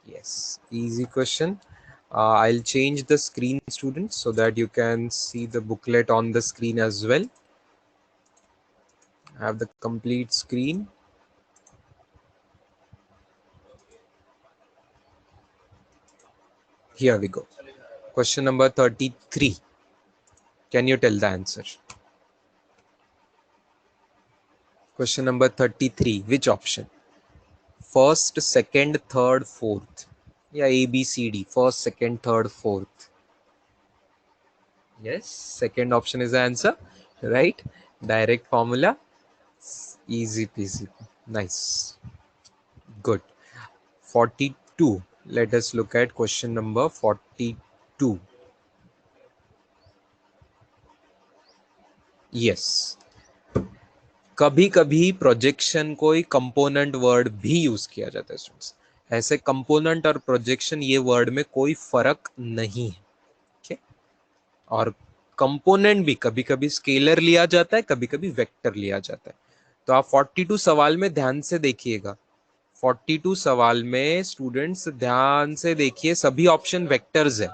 Yes, easy question. I'll change the screen, students, so that you can see the booklet on the screen as well. I have the complete screen. Here we go. Question number 33. Can you tell the answer? Question number 33. Which option? First, second, third, fourth. Yeah, A, B, C, D. First, second, third, fourth. Yes, second option is the answer. Right? Direct formula. Easy peasy. Nice. Good. 42. Let us look at question number 42. Yes. कभी कभी projection कोई component word भी use किया जाता है students. ऐसे component और projection ये वर्ड में कोई फर्क नहीं है। okay? और कंपोनेंट भी कभी कभी स्केलर लिया जाता है, कभी कभी वेक्टर लिया जाता है। तो आप 42 सवाल में ध्यान से देखिएगा। 42 सवाल में स्टूडेंट्स ध्यान से देखिए, सभी ऑप्शन वेक्टर्स है।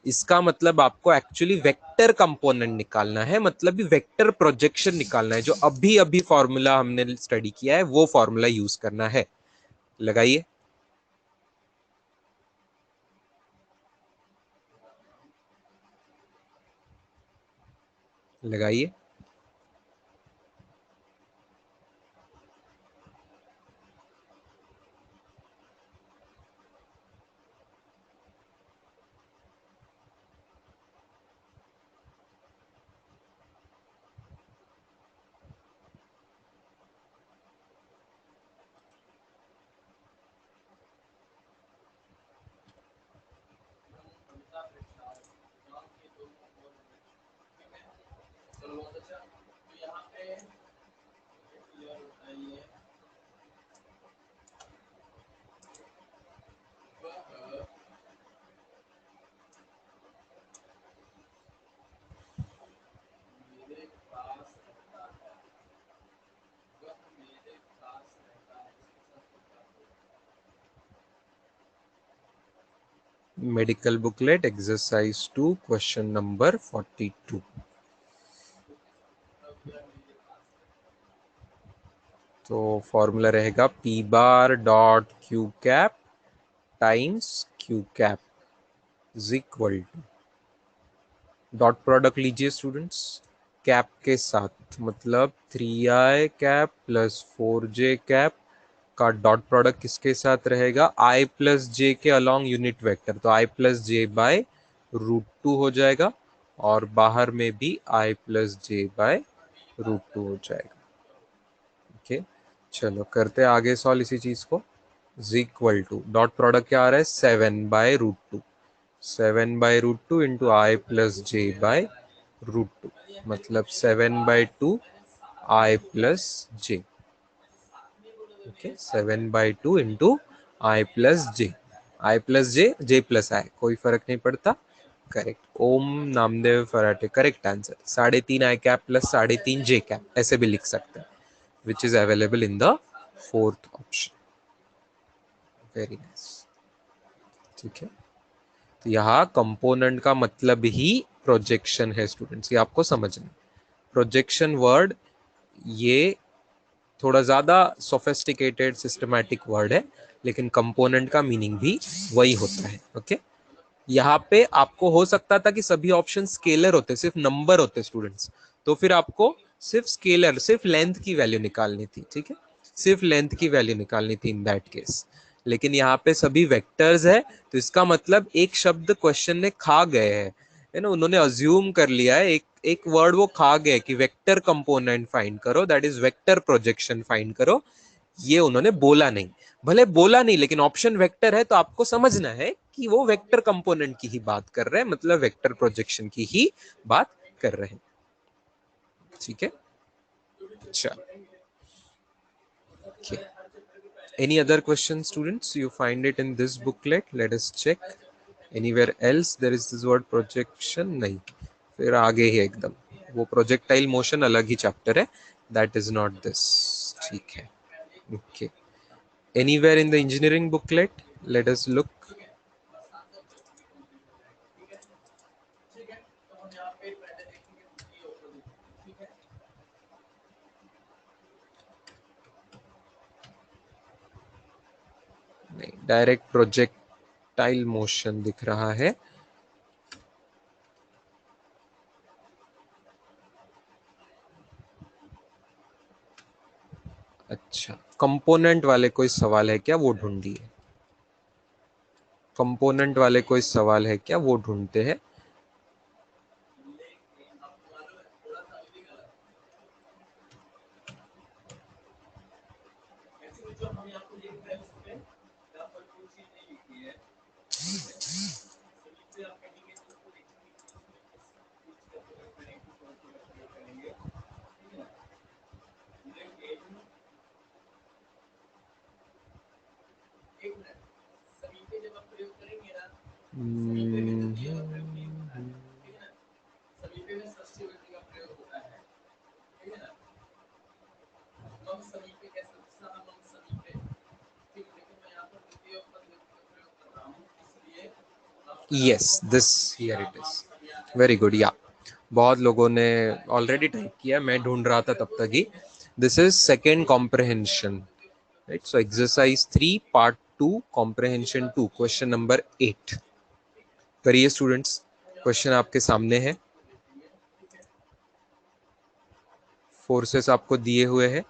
इसका मतलब आपको एक्चुअली वेक्टर कंपोनेंट निकालना है, मतलब वेक्टर प्रोजेक्शन निकालना है। जो अभी अभी फॉर्मूला हमने स्टडी किया है वो फॉर्मूला यूज करना है। लगाइए, लगाइए। Medical booklet exercise 2 question number 42। तो फॉर्मूला रहेगा p bar dot Q cap times q cap is equal to, dot product लीजिए स्टूडेंट्स कैप के साथ, मतलब 3i cap plus 4j cap का डॉट प्रोडक्ट किसके साथ रहेगा? i प्लस जे के अलॉन्ग यूनिट वेक्टर, तो i प्लस जे बाय √2 हो जाएगा, और बाहर में भी i प्लस जे बाय √2 हो जाएगा। ओके, चलो करते हैं आगे सॉल्व इसी चीज को। Is equal to dot product क्या आ रहा है? 7/√2, 7/√2 into I plus j by √2, मतलब 7/2 I plus j. Okay, 7/2 into I plus j. I plus j, j plus I, कोई फर्क नहीं पड़ता. करेक्ट. ओम नामदेव फराटे, करेक्ट आंसर. 3.5 आई कैप प्लस 3.5 जे कैप, ऐसे भी लिख सकते हैं, which is available in the fourth option. Very nice. ठीक है, तो यहाँ कंपोनेंट का मतलब ही प्रोजेक्शन है स्टूडेंट्स, ये आपको समझना. प्रोजेक्शन वर्ड ये थोड़ा ज्यादा सोफिस्टिकेटेड सिस्टमैटिक वर्ड है, लेकिन कंपोनेंट का मीनिंग भी वही होता है. ओके, यहाँ पे आपको हो सकता था कि सभी ऑप्शन स्केलर होते, सिर्फ नंबर होते स्टूडेंट्स, तो फिर आपको सिर्फ स्केलर, सिर्फ लेंथ की वैल्यू निकालनी थी. ठीक है, सिर्फ लेंथ की वैल्यू निकालनी थी इन दैट केस. लेकिन यहाँ पे सभी वेक्टर्स है, तो इसका मतलब एक शब्द क्वेश्चन ने खा गए है ना, उन्होंने अज्यूम कर लिया है, एक एक वर्ड वो खा गए कि वेक्टर कंपोनेंट फाइंड करो, that is vector projection find करो. ये उन्होंने बोला नहीं, भले बोला नहीं, लेकिन ऑप्शन वेक्टर है तो आपको समझना है कि वो वेक्टर कंपोनेंट की ही बात कर रहे हैं, मतलब वेक्टर प्रोजेक्शन की ही बात कर रहे हैं. ठीक है, अच्छा. Okay. Any other questions, students? You find it in this booklet? Let us check. Anywhere else there is this word projection? नहीं. फिर आगे ही एकदम वो प्रोजेक्टाइल मोशन अलग ही चैप्टर है. That is not this. ठीक है. Okay. Anywhere in the engineering booklet? Let us look. नहीं, डायरेक्ट प्रोजेक्टाइल मोशन दिख रहा है. अच्छा, कंपोनेंट वाले कोई सवाल है क्या, वो ढूंढिए. कंपोनेंट वाले कोई सवाल है क्या, वो ढूंढते हैं. Yes, this here it is. Very good. या बहुत लोगों ने ऑलरेडी टाइप किया, मैं ढूंढ रहा था तब तक ही. This is second comprehension, right. So exercise 3 part 2 comprehension 2, question number 8. करिए स्टूडेंट्स, क्वेश्चन आपके सामने है, फोर्सेस आपको दिए हुए हैं.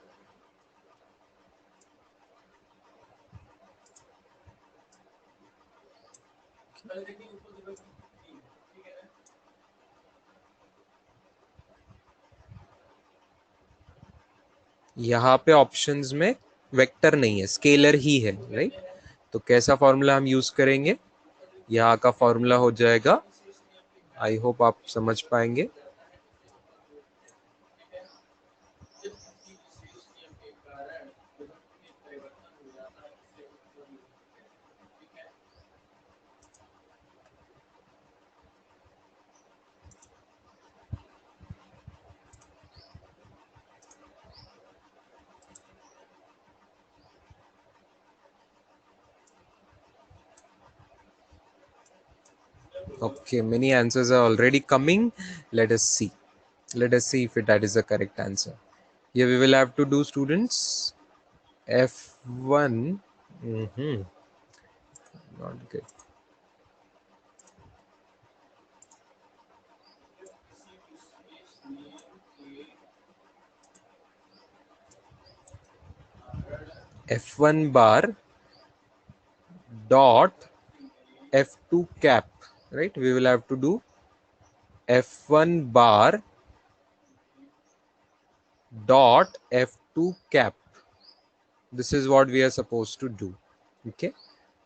यहाँ पे ऑप्शंस में वेक्टर नहीं है, स्केलर ही है, राइट. तो कैसा फॉर्मूला हम यूज करेंगे, यहाँ का फॉर्मूला हो जाएगा, आई होप आप समझ पाएंगे. Okay, many answers are already coming. Let us see. Let us see if that is the correct answer. Here we will have to do, students, F1. Not good. F1 bar dot F2 cap, right? We will have to do F1 bar dot F2 cap. This is what we are supposed to do. Okay,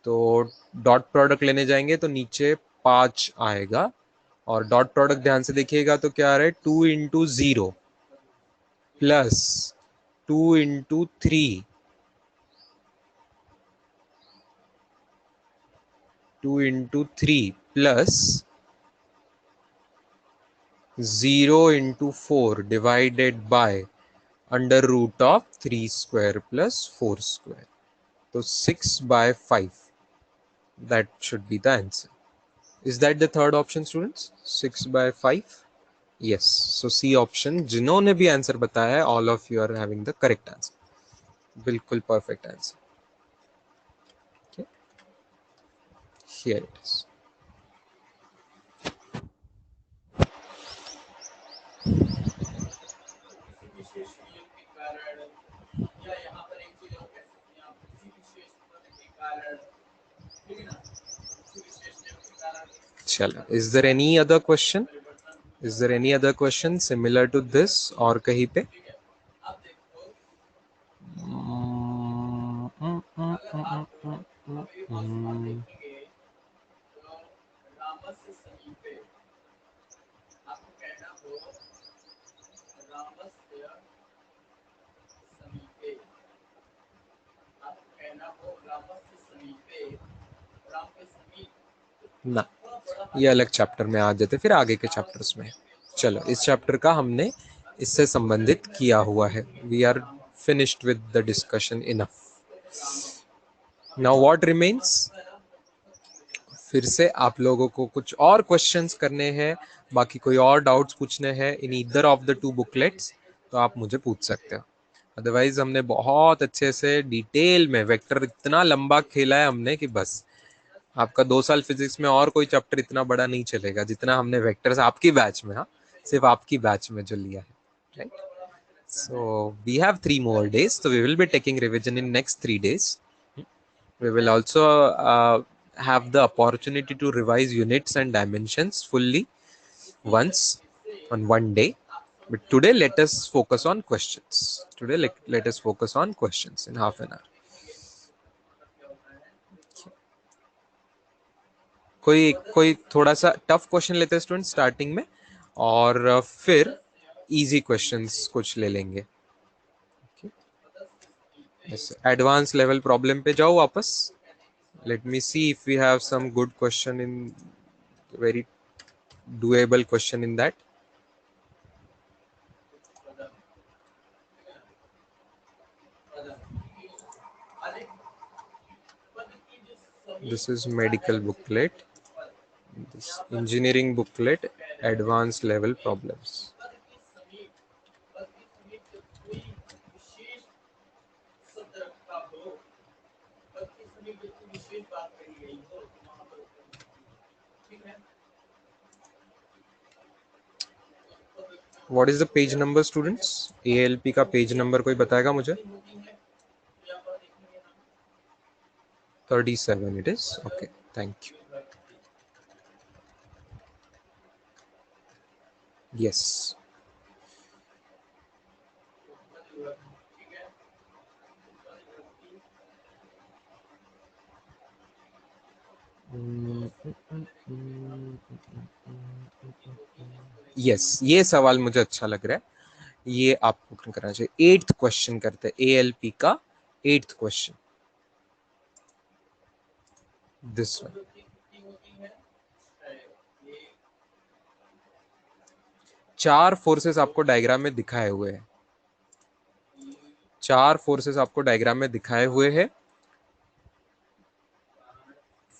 तो dot product लेने जाएंगे तो नीचे 5 आएगा, और dot product ध्यान से देखिएगा तो क्या आ रहा है, 2 into 0, plus 2 into 3, 2 into 3 plus 0 into 4 divided by under root of 3 square plus 4 square. So 6 by 5. That should be the answer. Is that the third option, students? 6 by 5? Yes. So C option. जिन्होंने भी answer बताया है, all of you are having the correct answer. बिल्कुल perfect answer. Okay. Here it is. चलो. Is there any other question? Is there any other question similar to this और कहीं पे? ना, ये अलग चैप्टर में आ जाते, फिर आगे के चैप्टर्स में. चलो, इस चैप्टर का हमने इससे संबंधित किया हुआ है. We are finished with the discussion enough. Now what remains? फिर से आप लोगों को कुछ और क्वेश्चंस करने हैं, बाकी कोई और डाउट्स पूछने हैं in either of the two booklets, तो आप मुझे पूछ सकते हो. अदरवाइज हमने बहुत अच्छे से डिटेल में वेक्टर इतना लंबा खेला है हमने कि बस आपका 2 साल फिजिक्स में और कोई चैप्टर इतना बड़ा नहीं चलेगा जितना हमने वेक्टर्स आपकी बैच में, हाँ, सिर्फ आपकी बैच में जो लिया है, right? So we have 3 more days, so we will be taking revision in next 3 days. We will also have the opportunity to revise units and dimensions fully once on one day. But today let us focus on questions. Today let us focus on questions in half an hour. कोई थोड़ा सा tough question लेते हैं student starting में, और फिर easy questions कुछ ले लेंगे. एडवांस लेवल प्रॉब्लम पे जाओ वापस. Let me see if we have some good question in, very doable question in that. This is medical booklet, this engineering booklet, advanced level problems. What is the page number, students? ALP का page number कोई बताएगा मुझे? 37 it is. Okay, thank you. Yes. Yes, ये सवाल मुझे अच्छा लग रहा है, ये आपको करना चाहिए. 8th क्वेश्चन करते हैं ALP का. 8th question, this one. चार फोर्सेस आपको डायग्राम में दिखाए हुए हैं. चार फोर्सेस आपको डायग्राम में दिखाए हुए हैं.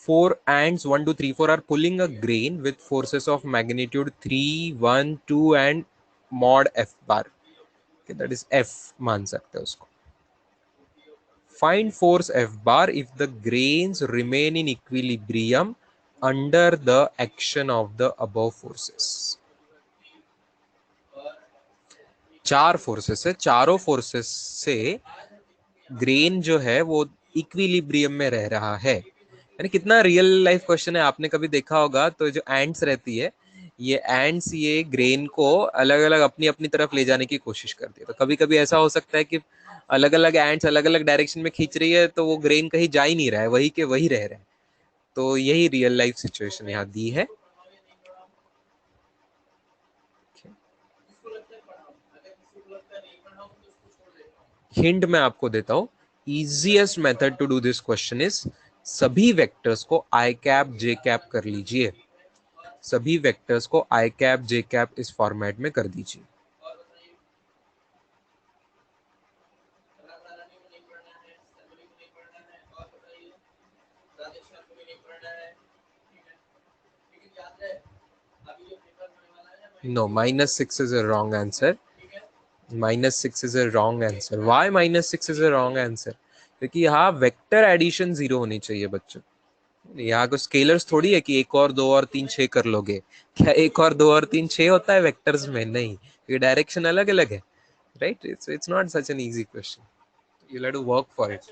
4 ants 1 2 3 4 are pulling a grain with forces of magnitude 3 1 2 and mod f bar. Okay, that is f मान सकते हैं उसको. Find force f bar if the grains remain in equilibrium under the action of the above forces. चार forces है, चारों forces से grain जो है वो इक्विलिब्रियम में रह रहा है. यानी कितना रियल लाइफ क्वेश्चन है. आपने कभी देखा होगा तो जो एंट्स रहती है, ये एंट्स ये ग्रेन को अलग अलग अपनी अपनी तरफ ले जाने की कोशिश करती है. तो कभी कभी ऐसा हो सकता है कि अलग अलग एंट्स अलग अलग डायरेक्शन में खींच रही है, तो वो ग्रेन कहीं जा ही नहीं रहा है, वही के वही रह रहा है. तो यही रियल लाइफ सिचुएशन यहाँ दी है. हिंट मैं आपको देता हूं, easiest method to do this question is सभी वेक्टर्स को आई कैप जे कैप कर लीजिए, सभी वेक्टर्स को आई कैप जे कैप इस फॉर्मेट में कर दीजिए। No, -6 is a wrong answer. -6 is a wrong answer. Why -6 is a wrong answer? क्योंकि यहाँ वेक्टर एडिशन 0 होनी चाहिए बच्चों। यहाँ को स्केलर्स थोड़ी है कि 1 और 2 और 3 6 कर लोगे। क्या 1 और 2 और 3 6 होता है वेक्टर्स में? नहीं, ये डायरेक्शन अलग अलग है, right? It's not such an easy question. You'll have to work for it.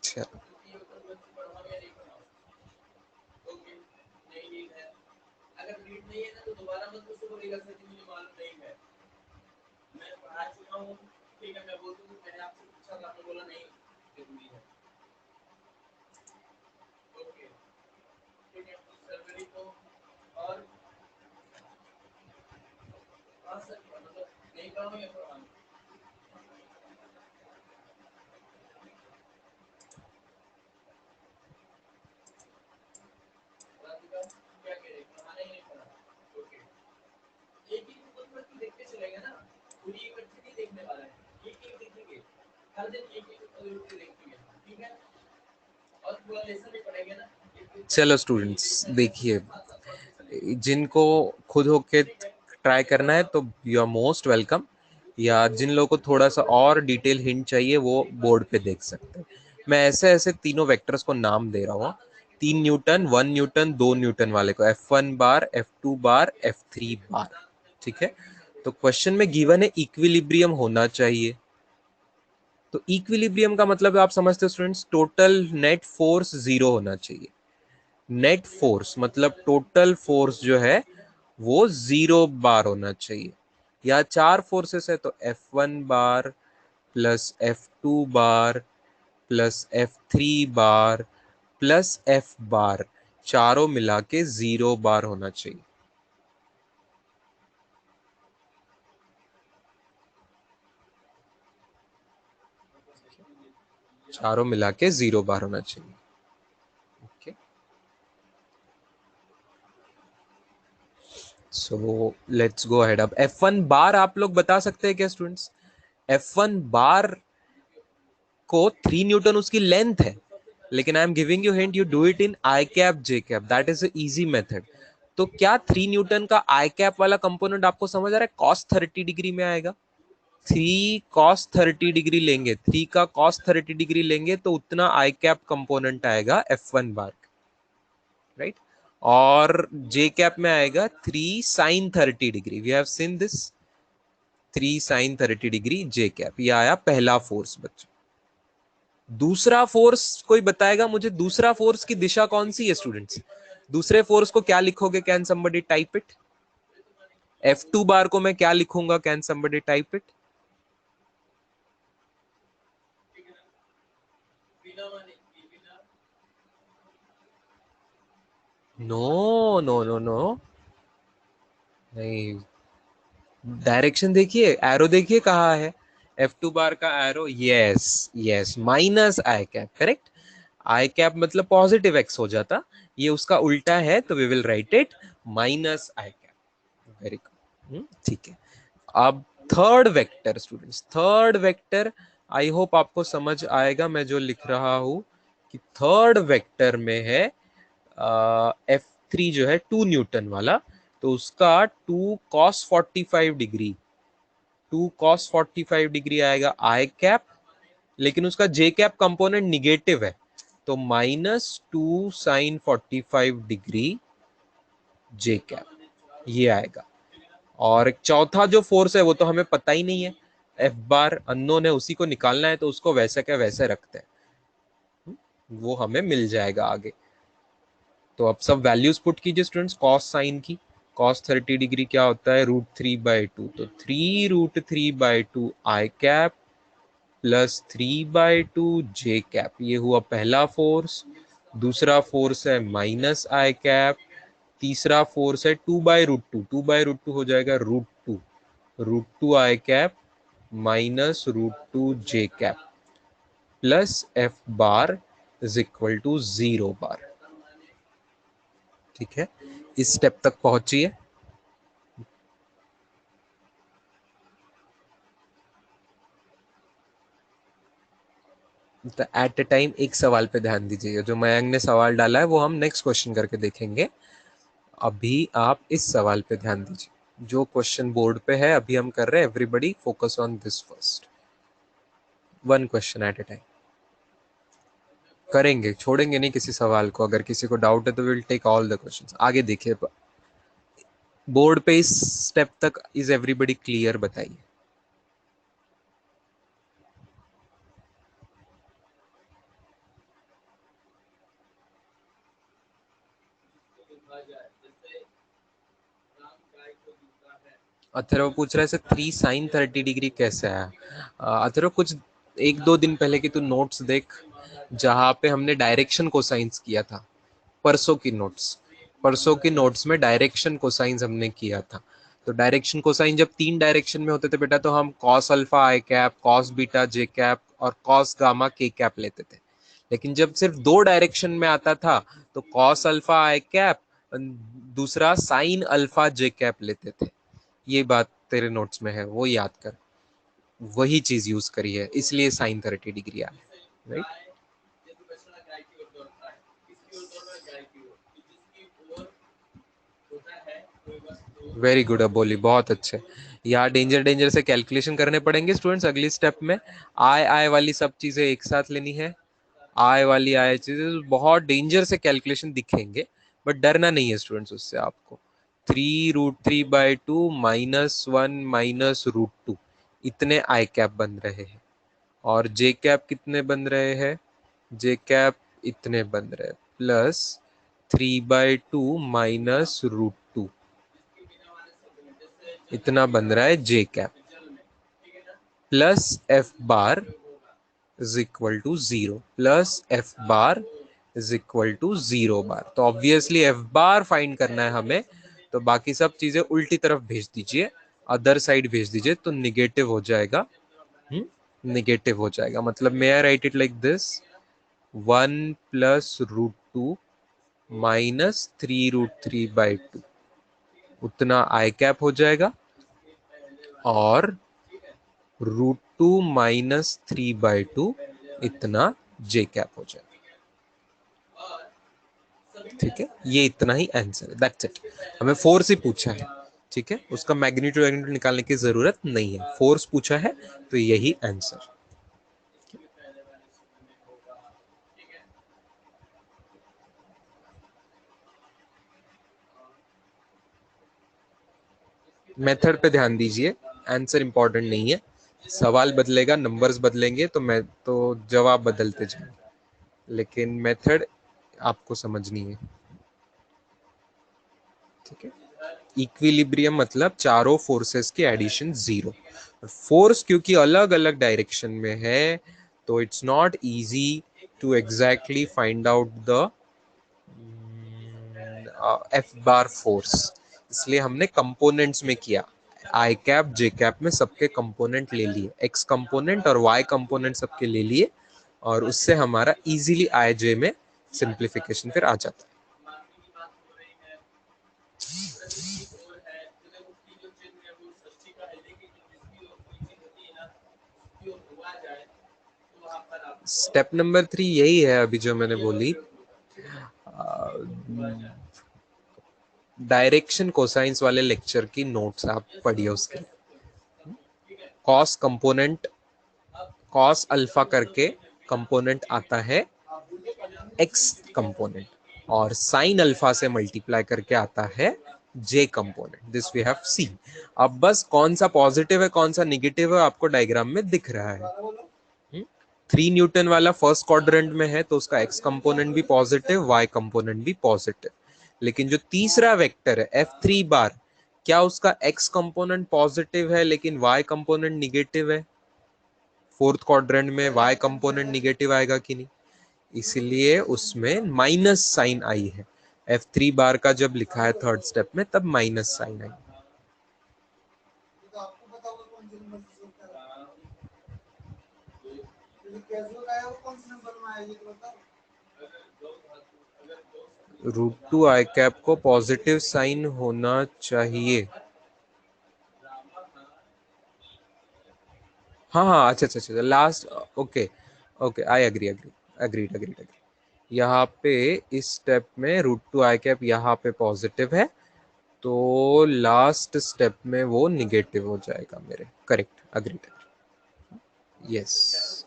चलो चलो स्टूडेंट्स देखिए, जिनको खुद होके ट्राई करना है तो यू आर मोस्ट वेलकम, या जिन लोगों को थोड़ा सा और डिटेल हिंट चाहिए वो बोर्ड पे देख सकते हैं। मैं ऐसे ऐसे तीनों वेक्टर्स को नाम दे रहा हूँ, 3 न्यूटन, 1 न्यूटन, 2 न्यूटन वाले को, F1 बार, F2 बार, F3 बार, ठीक है? तो क्वेश्चन में गिवन है इक्विलिब्रियम होना चाहिए। तो इक्विलिब्रियम का मतलब आप समझते हो स्टूडेंट्स, टोटल नेट फोर्स 0 होना चाहिए। नेट फोर्स मतलब टोटल फोर्स जो है वो 0 बार होना चाहिए। या 4 फोर्सेस है तो F1 बार प्लस F2 बार प्लस F3 बार प्लस F बार, चारों मिला के 0 बार होना चाहिए। चारों मिला के 0 बार होना चाहिए। Okay, so let's go ahead. अब F1 बार आप लोग बता सकते हैं क्या स्टूडेंट्स? F1 बार को 3 न्यूटन उसकी लेंथ है, लेकिन I am giving you hint, you do it in I cap J cap, that is easy method. तो क्या 3 न्यूटन का आई कैप वाला कंपोनेंट आपको समझ आ रहा है? कॉस 30 डिग्री में आएगा। 3 कॉस 30 डिग्री लेंगे, 3 का कॉस 30 डिग्री लेंगे तो उतना आई कैप कंपोनेंट आएगा F1 बार, राइट? और जे कैप में आएगा 3 sine 30 degree. We have seen this, 3 sine 30 degree j cap. ये आया पहला फोर्स बच्चों। दूसरा फोर्स कोई बताएगा मुझे, दूसरा फोर्स की दिशा कौन सी है स्टूडेंट्स? दूसरे फोर्स को क्या लिखोगे? Can somebody type it? F2 bar को मैं क्या लिखूंगा? Can somebody type it? No no no no, नहीं, डायरेक्शन देखिए, एरो देखिए कहाँ है। F2 बार का arrow, yes yes, minus I cap, correct. I cap मतलब पॉजिटिव एक्स हो जाता, ये उसका उल्टा है, तो we will write it minus I cap. Very good, ठीक है। अब third vector students, third vector I hope आपको समझ आएगा मैं जो लिख रहा हूं, कि थर्ड वेक्टर में है F3 जो है 2 न्यूटन वाला, तो उसका 2 cos 45 डिग्री, 2 cos 45 डिग्री आएगा आई कैप, लेकिन उसका जे कैप कंपोनेंट निगेटिव है, तो -2 sin 45 डिग्री जे कैप, ये आएगा। और एक चौथा जो फोर्स है वो तो हमें पता ही नहीं है, F बार अननोन है, उसी को निकालना है, तो उसको वैसे क्या वैसे रखते हैं, वो हमें मिल जाएगा आगे। तो अब सब वैल्यूज पुट कीजिए स्टूडेंट्स। कॉस साइन की, कॉस 30 डिग्री क्या होता है? √3/2, तो 3 √3/2 I cap plus 3/2 J cap, ये हुआ पहला फोर्स। दूसरा फोर्स है माइनस आई कैप। तीसरा फोर्स है 2/√2, 2/√2 हो जाएगा √2, √2 I cap minus √2 J cap plus F bar is equal to 0 bar. ठीक है, इस स्टेप तक पहुंचिए। एट ए टाइम एक सवाल पे ध्यान दीजिएगा। जो मयंक ने सवाल डाला है वो हम नेक्स्ट क्वेश्चन करके देखेंगे। अभी आप इस सवाल पे ध्यान दीजिए जो क्वेश्चन बोर्ड पे है। अभी हम कर रहे हैं, everybody focus on this first, one question at a time करेंगे, छोड़ेंगे नहीं किसी सवाल को। अगर किसी को डाउट है तो will take all the questions. आगे देखिए बोर्ड पे, इस स्टेप तक इज एवरीबडी क्लियर? बताइए। अथर्व पूछ रहा है सर 3 sin 30 डिग्री कैसे आया? अथर्व कुछ 1-2 दिन पहले की तू नोट्स देख, जहां पे हमने डायरेक्शन कोसाइंस किया था। परसों की नोट्स में डायरेक्शन कोसाइंस हमने किया था। तो डायरेक्शन कोसाइन जब 3 डायरेक्शन में होते थे बेटा, तो हम कॉस अल्फा आई कैप, कॉस बीटा जे कैप और कॉस गामा के कैप लेते थे। लेकिन जब सिर्फ 2 डायरेक्शन में आता था तो कॉस अल्फा आई कैप, दूसरा साइन अल्फा जे कैप लेते थे। ये बात तेरे नोट्स में है, वो याद कर। वही चीज यूज करी है, इसलिए साइन 30 डिग्री आया, राइट? वेरी गुड अबोली, बहुत अच्छे। यहाँ डेंजर डेंजर से कैलकुलेशन करने पड़ेंगे स्टूडेंट्स अगली स्टेप में। आय आय वाली सब चीजें एक साथ लेनी है। आय वाली आय चीजें बहुत डेंजर से कैलकुलेशन दिखेंगे, बट डरना नहीं है स्टूडेंट्स उससे आपको। 3√3/2 -1 -√2 इतने आई कैप बन रहे हैं। और जे कैप कितने बन रहे हैं? जे कैप इतने बन रहे हैं, प्लस 3/2 -√2 इतना बन रहा है J cap, plus F bar is equal to 0, plus F bar is equal to 0 bar. तो ऑब्वियसली एफ बार फाइंड करना है हमें, तो बाकी सब चीजें उल्टी तरफ भेज दीजिए, अदर साइड भेज दीजिए, तो निगेटिव हो जाएगा। निगेटिव हो जाएगा, मतलब may I write it like this, 1 plus √2 minus 3√3/2 उतना आई कैप हो जाएगा, और √2 माइनस 3/2 इतना जे कैप हो जाएगा। ठीक है, ये इतना ही आंसर है, दैट्स इट। हमें फोर्स ही पूछा है, ठीक है, उसका मैग्नीट्यूड निकालने की जरूरत नहीं है। फोर्स पूछा है तो यही आंसर। मेथड पे ध्यान दीजिए, आंसर इंपॉर्टेंट नहीं है। सवाल बदलेगा, नंबर्स बदलेंगे तो मैं तो जवाब बदलते जाएंगे, लेकिन मेथड आपको समझनी है। ठीक है, इक्विलिब्रियम मतलब चारों फोर्सेस की एडिशन 0। फोर्स क्योंकि अलग अलग डायरेक्शन में है, तो it's not easy to exactly find out the f bar force, इसलिए हमने कंपोनेंट्स में किया। आई कैप जे कैप में सबके कंपोनेंट ले लिए, एक्स कंपोनेंट और वाई कंपोनेंट सबके ले लिए, और उससे हमारा इजीली आई जे में सिंप्लीफिकेशन फिर आ जाता है। स्टेप नंबर 3 यही है अभी जो मैंने बोली, डायरेक्शन कोसाइंस वाले लेक्चर की नोट्स आप पढ़िए। उसके कॉस कंपोनेंट, कॉस अल्फा करके कंपोनेंट आता है एक्स कंपोनेंट, और साइन अल्फा से मल्टीप्लाई करके आता है J component. This we have seen. अब बस कौन सा पॉजिटिव है कौन सा निगेटिव है आपको डायग्राम में दिख रहा है। 3 न्यूटन वाला फर्स्ट क्वाड्रेंट में है, तो उसका एक्स कंपोनेंट भी पॉजिटिव, वाई कंपोनेंट भी पॉजिटिव। लेकिन जो तीसरा वेक्टर है F3 बार, क्या उसका एक्स कंपोनेंट पॉजिटिव है लेकिन वाई कंपोनेंट निगेटिव है? फोर्थ क्वाड्रेंट में y कंपोनेंट निगेटिव आएगा कि नहीं, इसलिए उसमें माइनस साइन आई है। F3 बार का जब लिखा है थर्ड स्टेप में तब माइनस साइन आई। √2 i कैप को पॉजिटिव साइन होना चाहिए। हाँ हाँ, अच्छा अच्छा अच्छा, last, okay okay, I agree agree agreed agreed agree. यहाँ पे इस स्टेप में √2 i कैप यहाँ पे पॉजिटिव है, तो लास्ट स्टेप में वो निगेटिव हो जाएगा मेरे। Correct, agreed, yes.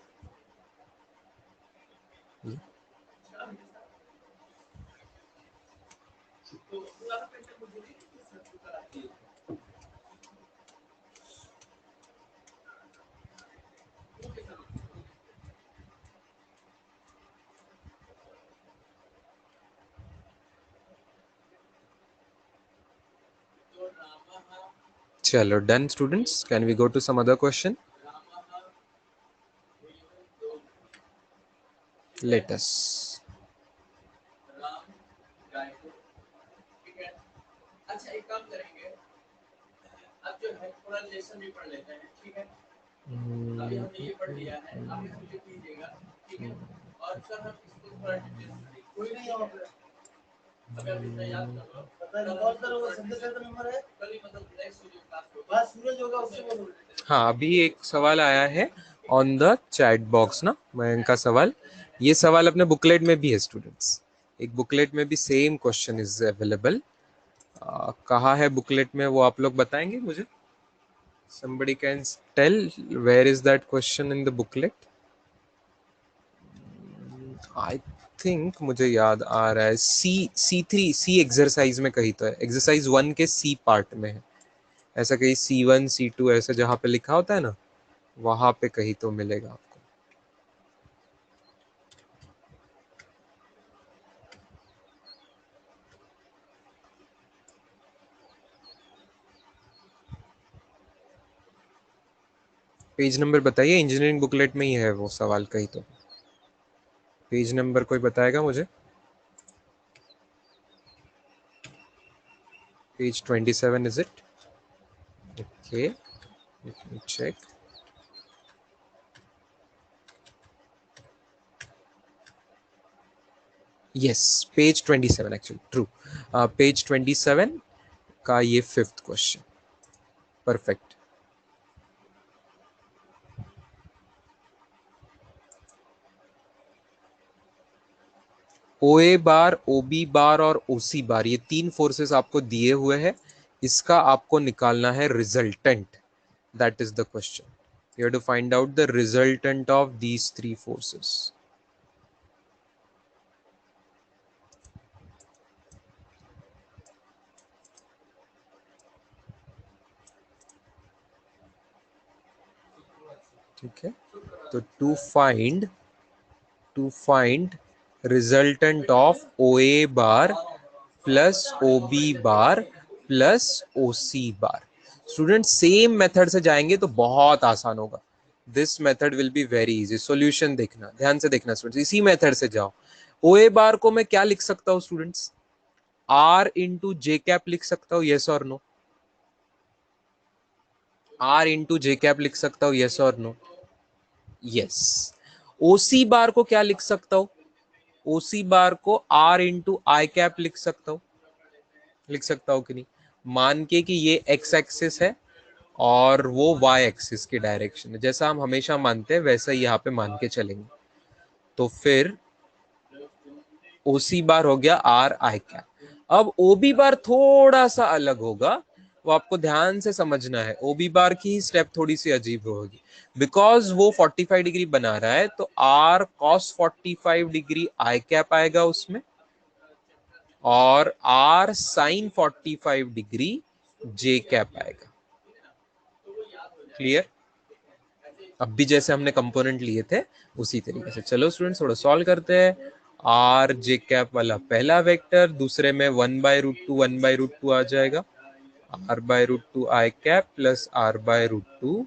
चलो done students, can we go to some other question? Let us. अच्छा एक काम करेंगे, अब जो है थोड़ा लेसन भी पढ़ लेते हैं, ठीक है? अभी हमने ये पढ़ लिया है, आप इसको लिख लीजिएगा, ठीक है? और सर हम इसको थोड़ा डिटेल कोई नहीं हो अगर इतना याद कर लो, पता नहीं कॉल करो, वो संदेश का नंबर है, कल ही मतलब नेक्स्ट जो क्लास होगा, बस सूरज होगा उससे बोलो। हाँ, अभी एक सवाल आया है ऑन द चैट बॉक्स ना, मयंक का सवाल। ये सवाल अपने बुकलेट में भी है स्टूडेंट्स, एक बुकलेट में भी सेम क्वेश्चन इज अवेलेबल। कहाँ है बुकलेट में वो आप लोग बताएंगे मुझे? somebody can tell where is that question in the booklet? I think मुझे याद आ रहा है C3 एक्सरसाइज में कहीं तो है, एक्सरसाइज 1 के C पार्ट में है, ऐसा कहीं C1 C2 ऐसा जहाँ पे लिखा होता है ना, वहां पे कहीं तो मिलेगा आपको। पेज नंबर बताइए, इंजीनियरिंग बुकलेट में ही है वो सवाल कहीं तो। पेज नंबर कोई बताएगा मुझे? Page 27 is it? Okay, let me check. yes, page 27 actually, true. Page 27 का ये फिफ्थ क्वेश्चन, परफेक्ट। OA बार, OB बार और OC बार, ये तीन फोर्सेस आपको दिए हुए हैं, इसका आपको निकालना है resultant. That is the question, you have to find out the resultant of these three forces. ठीक है, तो to find resultant of OA bar plus OB bar plus OC bar. Student same method से जाएंगे तो बहुत आसान होगा। This method will be very easy. Solution देखना, ध्यान से देखना स्टूडेंट्स, इसी मेथड से जाओ। OA बार को मैं क्या लिख सकता हूँ स्टूडेंट्स? R इंटू जे कैप लिख सकता हूँ, यस और नो? R इंटू जे कैप लिख सकता हूँ, यस और नो? यस। OC बार को क्या लिख सकता हूँ? OC बार को R इंटू आई कैप लिख सकता हूँ, लिख सकता हूँ कि नहीं? मान के कि ये x एक्सिस है और वो y एक्सिस की डायरेक्शन है, जैसा हम हमेशा मानते हैं वैसा ही यहाँ पे मान के चलेंगे। तो फिर OC बार हो गया R आई कैप। अब OB बार थोड़ा सा अलग होगा, वो आपको ध्यान से समझना है। OB बार की स्टेप थोड़ी सी अजीब होगी, बिकॉज वो 45 डिग्री बना रहा है, तो R cos 45 degree I cap आएगा उसमें, और R sin 45 degree j cap आएगा। क्लियर? अब भी जैसे हमने कंपोनेंट लिए थे उसी तरीके से। चलो स्टूडेंट्स थोड़ा सॉल्व करते हैं। आर जे कैप वाला पहला वेक्टर, दूसरे में 1/√2 आ जाएगा, r/√2 आई कैप प्लस r/√2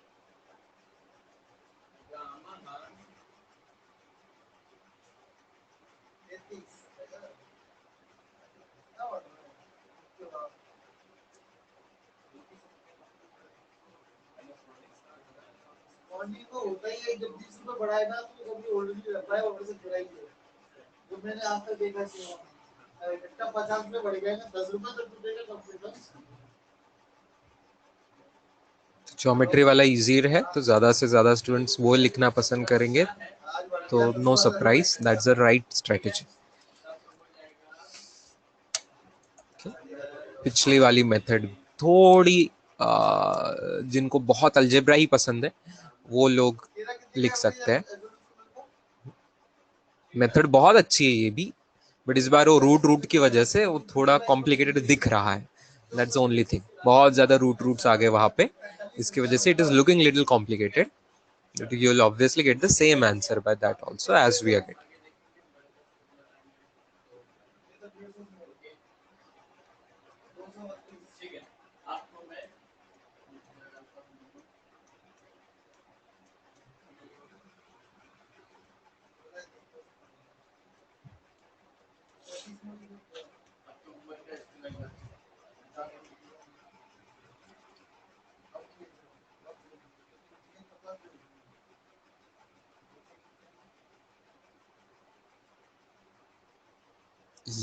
गामा मान बॉन्डिंग तो होता ही है, जब 20 रुपए बढ़ाए ना तो कभी ऑलरेडी रहता है ऑर्डर से जुड़ा ही है, जो मैंने आज तक देखा है। इतना 50 रुपए बढ़ गया ना, 10 रुपए तक टूटेगा कम से कम। ज्योमेट्री वाला इजियर है तो ज़्यादा से ज़्यादा स्टूडेंट्स वो लिखना पसंद करेंगे, तो no surprise, that's the right strategy. पिछली वाली मेथड थोड़ी जिनको बहुत अलजेब्रा ही पसंद है वो लोग लिख सकते हैं। मेथड बहुत अच्छी है ये भी, बट इस बार वो रूट की वजह से वो थोड़ा कॉम्प्लिकेटेड दिख रहा है, दैट्स ओनली थिंग। बहुत ज्यादा रूट्स आ गए वहां पे, इसकी वजह से it is looking little complicated, but you will obviously get the same answer by that also as we are getting.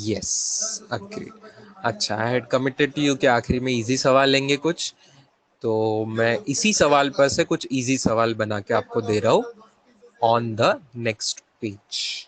Yes, agree. अच्छा, I had committed to you कि आखिरी में इजी सवाल लेंगे कुछ, तो मैं इसी सवाल पर से कुछ इजी सवाल बना के आपको दे रहा हूँ ऑन द नेक्स्ट पेज।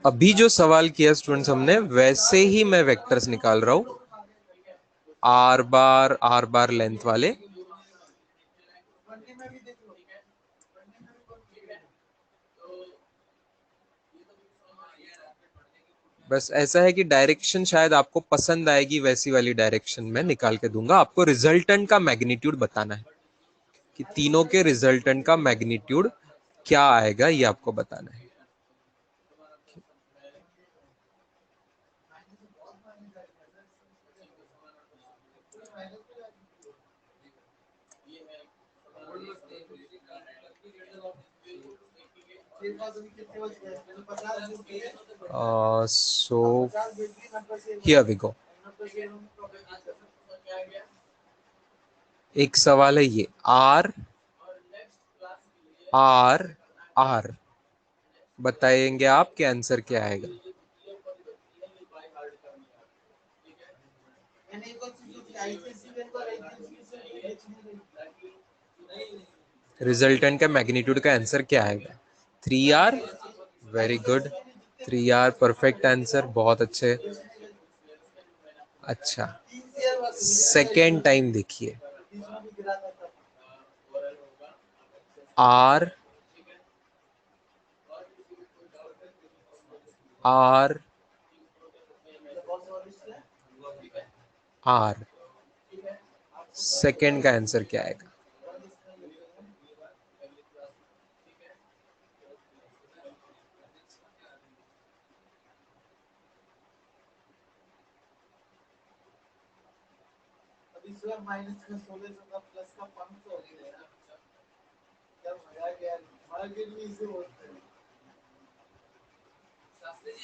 अभी जो सवाल किया स्टूडेंट्स हमने, वैसे ही मैं वेक्टर्स निकाल रहा हूँ, आर बार लेंथ वाले। बस ऐसा है कि डायरेक्शन शायद आपको पसंद आएगी, वैसी वाली डायरेक्शन में निकाल के दूंगा। आपको रिजल्टेंट का मैग्नीट्यूड बताना है कि तीनों के रिजल्टेंट का मैग्नीट्यूड क्या आएगा, ये आपको बताना है। So here we go. एक सवाल है ये, आर आर आर, बताएंगे आप कि आंसर क्या आएगा। रिजल्टेंट का मैग्नीट्यूड का आंसर क्या आएगा? 3R, very good, 3R perfect answer, बहुत अच्छे। अच्छा, सेकेंड टाइम देखिए, आर आर आर, सेकेंड का आंसर क्या आएगा?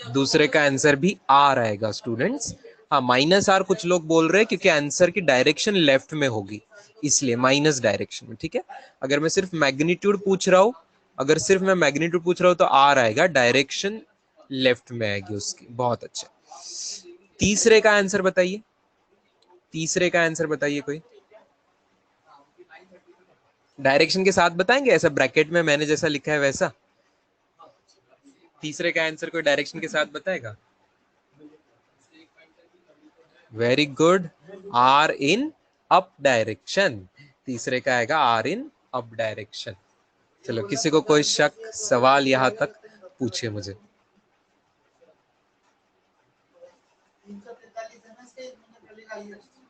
दूसरे का आंसर भी आर आएगा स्टूडेंट्स। हाँ, माइनस आर कुछ लोग बोल रहे हैं क्योंकि आंसर की डायरेक्शन लेफ्ट में होगी, इसलिए माइनस डायरेक्शन में, ठीक है। अगर मैं सिर्फ मैग्नीट्यूड पूछ रहा हूँ, अगर सिर्फ मैं मैग्नीट्यूड पूछ रहा हूँ तो आर आएगा, डायरेक्शन लेफ्ट में आएगी उसकी। बहुत अच्छा। तीसरे का आंसर बताइए, तीसरे का आंसर बताइए कोई। डायरेक्शन के साथ बताएंगे, ऐसा ब्रैकेट में मैंने जैसा लिखा है वैसा। तीसरे का आंसर कोई डायरेक्शन के साथ बताएगा? Very good, R in up direction. तीसरे का आएगा आर इन अप डायरेक्शन। चलो, किसी को कोई शक, सवाल यहां तक पूछिए मुझे।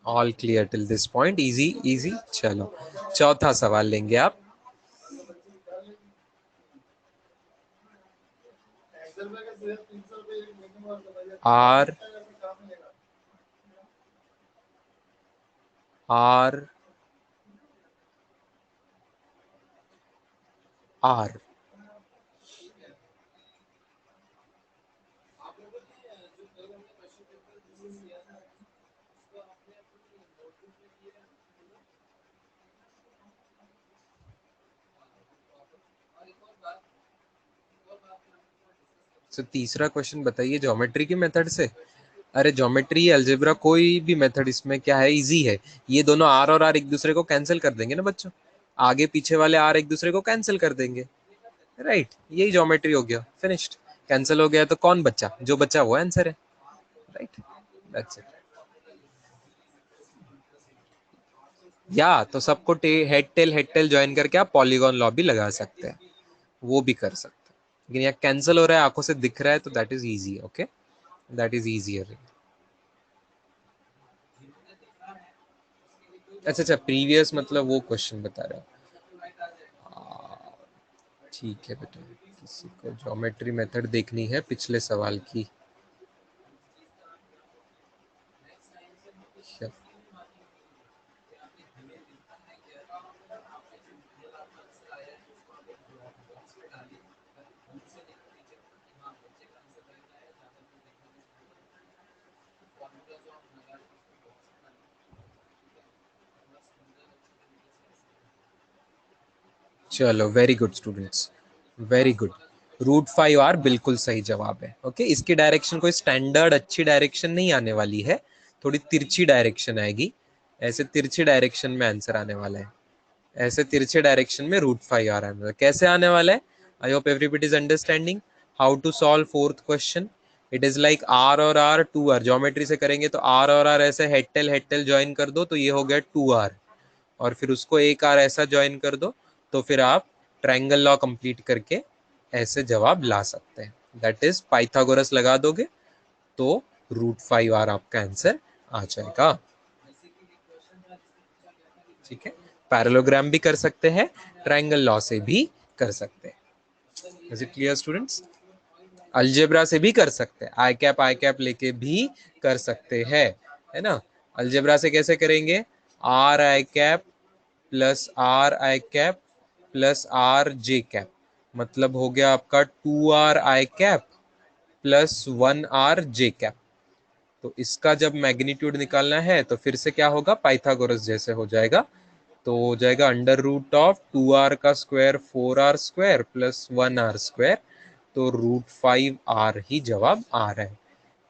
All clear till this point, easy easy. चलो, चौथा सवाल लेंगे आप। R R R तो तीसरा क्वेश्चन बताइए ज्योमेट्री के मेथड से। अरे ज्योमेट्री अलजेब्रा कोई भी मेथड इसमें क्या है, इजी है। ये दोनों आर और आर एक दूसरे को कैंसिल कर देंगे ना बच्चों, आगे पीछे वाले आर एक दूसरे को कैंसिल कर देंगे, राइट। यही ज्योमेट्री हो गया, फिनिश्ड। कैंसिल हो गया तो कौन बचा, जो बचा वो आंसर है, राइट। That's it. या तो सबको हेड टेल ज्वाइन करके आप पॉलीगॉन लॉ भी लगा सकते हैं, वो भी कर सकते हैं। लेकिन यहाँ कैंसिल हो रहा है, आंखों से दिख रहा है, तो that is easy. Okay, that is easier. अच्छा अच्छा, प्रीवियस मतलब वो क्वेश्चन बता रहा हूँ। ठीक है बेटा, किसी को ज्योमेट्री मेथड देखनी है पिछले सवाल की। चलो, very good students, very good. √5r बिल्कुल सही जवाब है। ओके, इसकी डायरेक्शन कोई स्टैंडर्ड अच्छी डायरेक्शन नहीं आने वाली है, थोड़ी तिरछी डायरेक्शन आएगी। ऐसे तिरछी डायरेक्शन में आंसर आने वाला है, ऐसे तिरछे डायरेक्शन में √5r आने वाला है। कैसे आने वाला है? I hope everybody is understanding how to solve fourth question. It is like r और r 2r, ज्योमेट्री से करेंगे तो r और r ऐसे हेड टेल ज्वाइन कर दो तो ये हो गया 2r, और फिर उसको एक r ऐसा ज्वाइन कर दो, तो फिर आप ट्रायंगल लॉ कंप्लीट करके ऐसे जवाब ला सकते हैं। दैट इज पाइथागोरस लगा दोगे तो √5r आपका आंसर आ जाएगा। ठीक है, पैरेललोग्राम भी कर सकते हैं, ट्रायंगल लॉ से भी कर सकते हैं। Is it clear students? Algebra से भी कर सकते हैं, आई कैप लेके भी कर सकते हैं, है ना। अलजेब्रा से कैसे करेंगे? Are I cap plus are I cap plus R J cap, मतलब हो गया आपका 2r आई कैप प्लस 1r जे कैप। तो इसका जब मैग्नीट्यूड निकालना है तो फिर से क्या होगा, पाइथागोरस जैसे हो जाएगा। तो हो जाएगा √2r का square 4r square plus 1r square, तो √5r ही जवाब आ रहा है।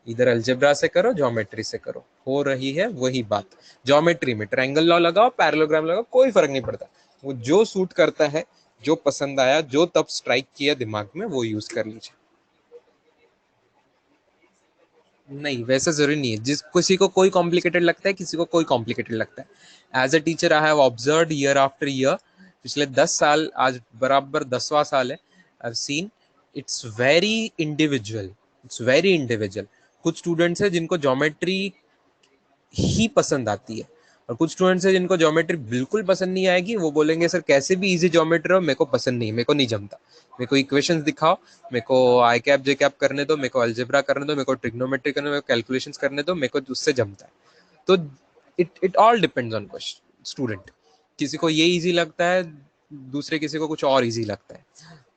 इधर अलजेब्रा से करो, ज्योमेट्री से करो, हो रही है वही बात। ज्योमेट्री में ट्रायंगल लॉ लगाओ, पैरेललोग्राम लगाओ, कोई फर्क नहीं पड़ता। वो जो सूट करता है, जो पसंद आया, जो तब स्ट्राइक किया दिमाग में, वो यूज कर लीजिए। नहीं, वैसा जरूरी नहीं है। जिस किसी को कोई कॉम्प्लिकेटेड लगता है, किसी को कोई कॉम्प्लिकेटेड लगता है। As a teacher I have observed year after year, पिछले 10 साल, आज बराबर 10वां साल है, I have seen it's very individual, it's very individual. कुछ स्टूडेंट्स हैं जिनको ज्योमेट्री ही पसंद आती है, और कुछ स्टूडेंट्स हैं जिनको ज्योमेट्री बिल्कुल पसंद नहीं आएगी। वो बोलेंगे सर कैसे भी इजी ज्योमेट्री हो, मेरे को पसंद नहीं, मेरे को नहीं जमता, मेरे को इक्वेशंस दिखाओ, मेरे को आई कैप जे कैप करने दो, मेरे को अलजेब्रा करने दो, मेरे को ट्रिग्नोमेट्री करने दो, मेरे को कैलकुलेशंस करने दो, मेरे को उससे जमता है। तो it all depends on student. किसी को ये इजी लगता है, दूसरे किसी को कुछ और इजी लगता है।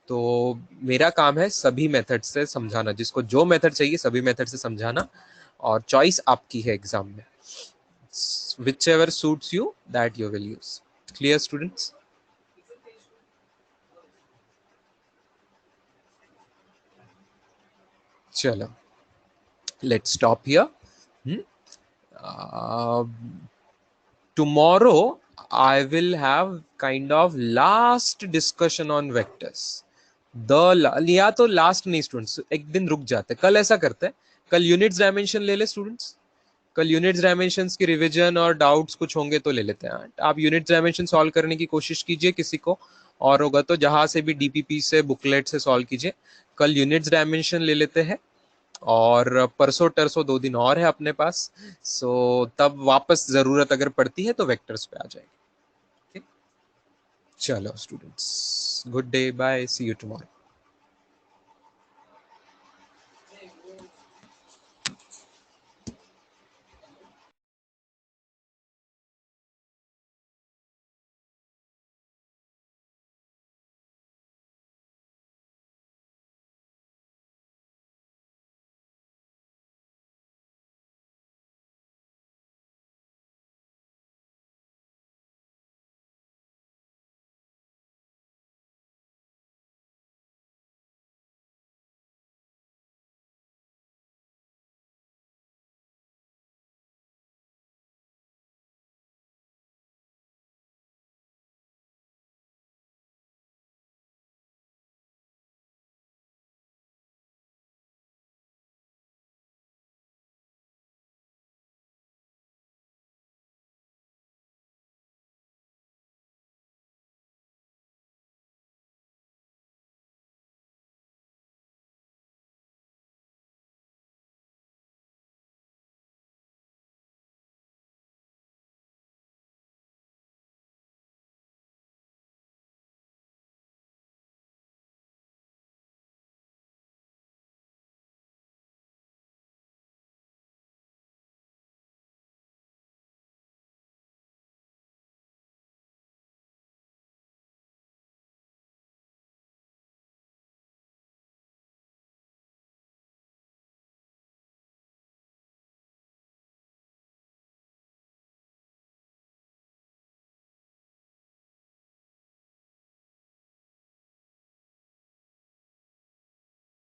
तो मेरा काम है सभी मेथड से समझाना, जिसको जो मेथड चाहिए सभी मेथड से समझाना, और चॉइस आपकी है एग्जाम में। whichever suits you, that you will use. Clear students? Chalo, let's stop here. uh, Tomorrow I will have kind of last discussion on vectors. या तो लास्ट नहीं स्टूडेंट्स, एक दिन रुक जाते, कल ऐसा करते हैं, कल यूनिट्स डायमेंशन ले ले स्टूडेंट्स। कल यूनिट्स डायमेंशंस की रिवीजन और डाउट्स कुछ होंगे तो ले लेते हैं। आप यूनिट्स डायमेंशन सॉल्व करने की कोशिश कीजिए, किसी को और होगा तो जहां से भी डीपीपी से बुकलेट से सॉल्व कीजिए। कल यूनिट्स डायमेंशन ले लेते हैं, और परसों टरसों 2 दिन और है अपने पास। सो तब वापस जरूरत अगर पड़ती है तो वेक्टर्स पे आ जाएंगे। चलो students, good day, bye, see you tomorrow.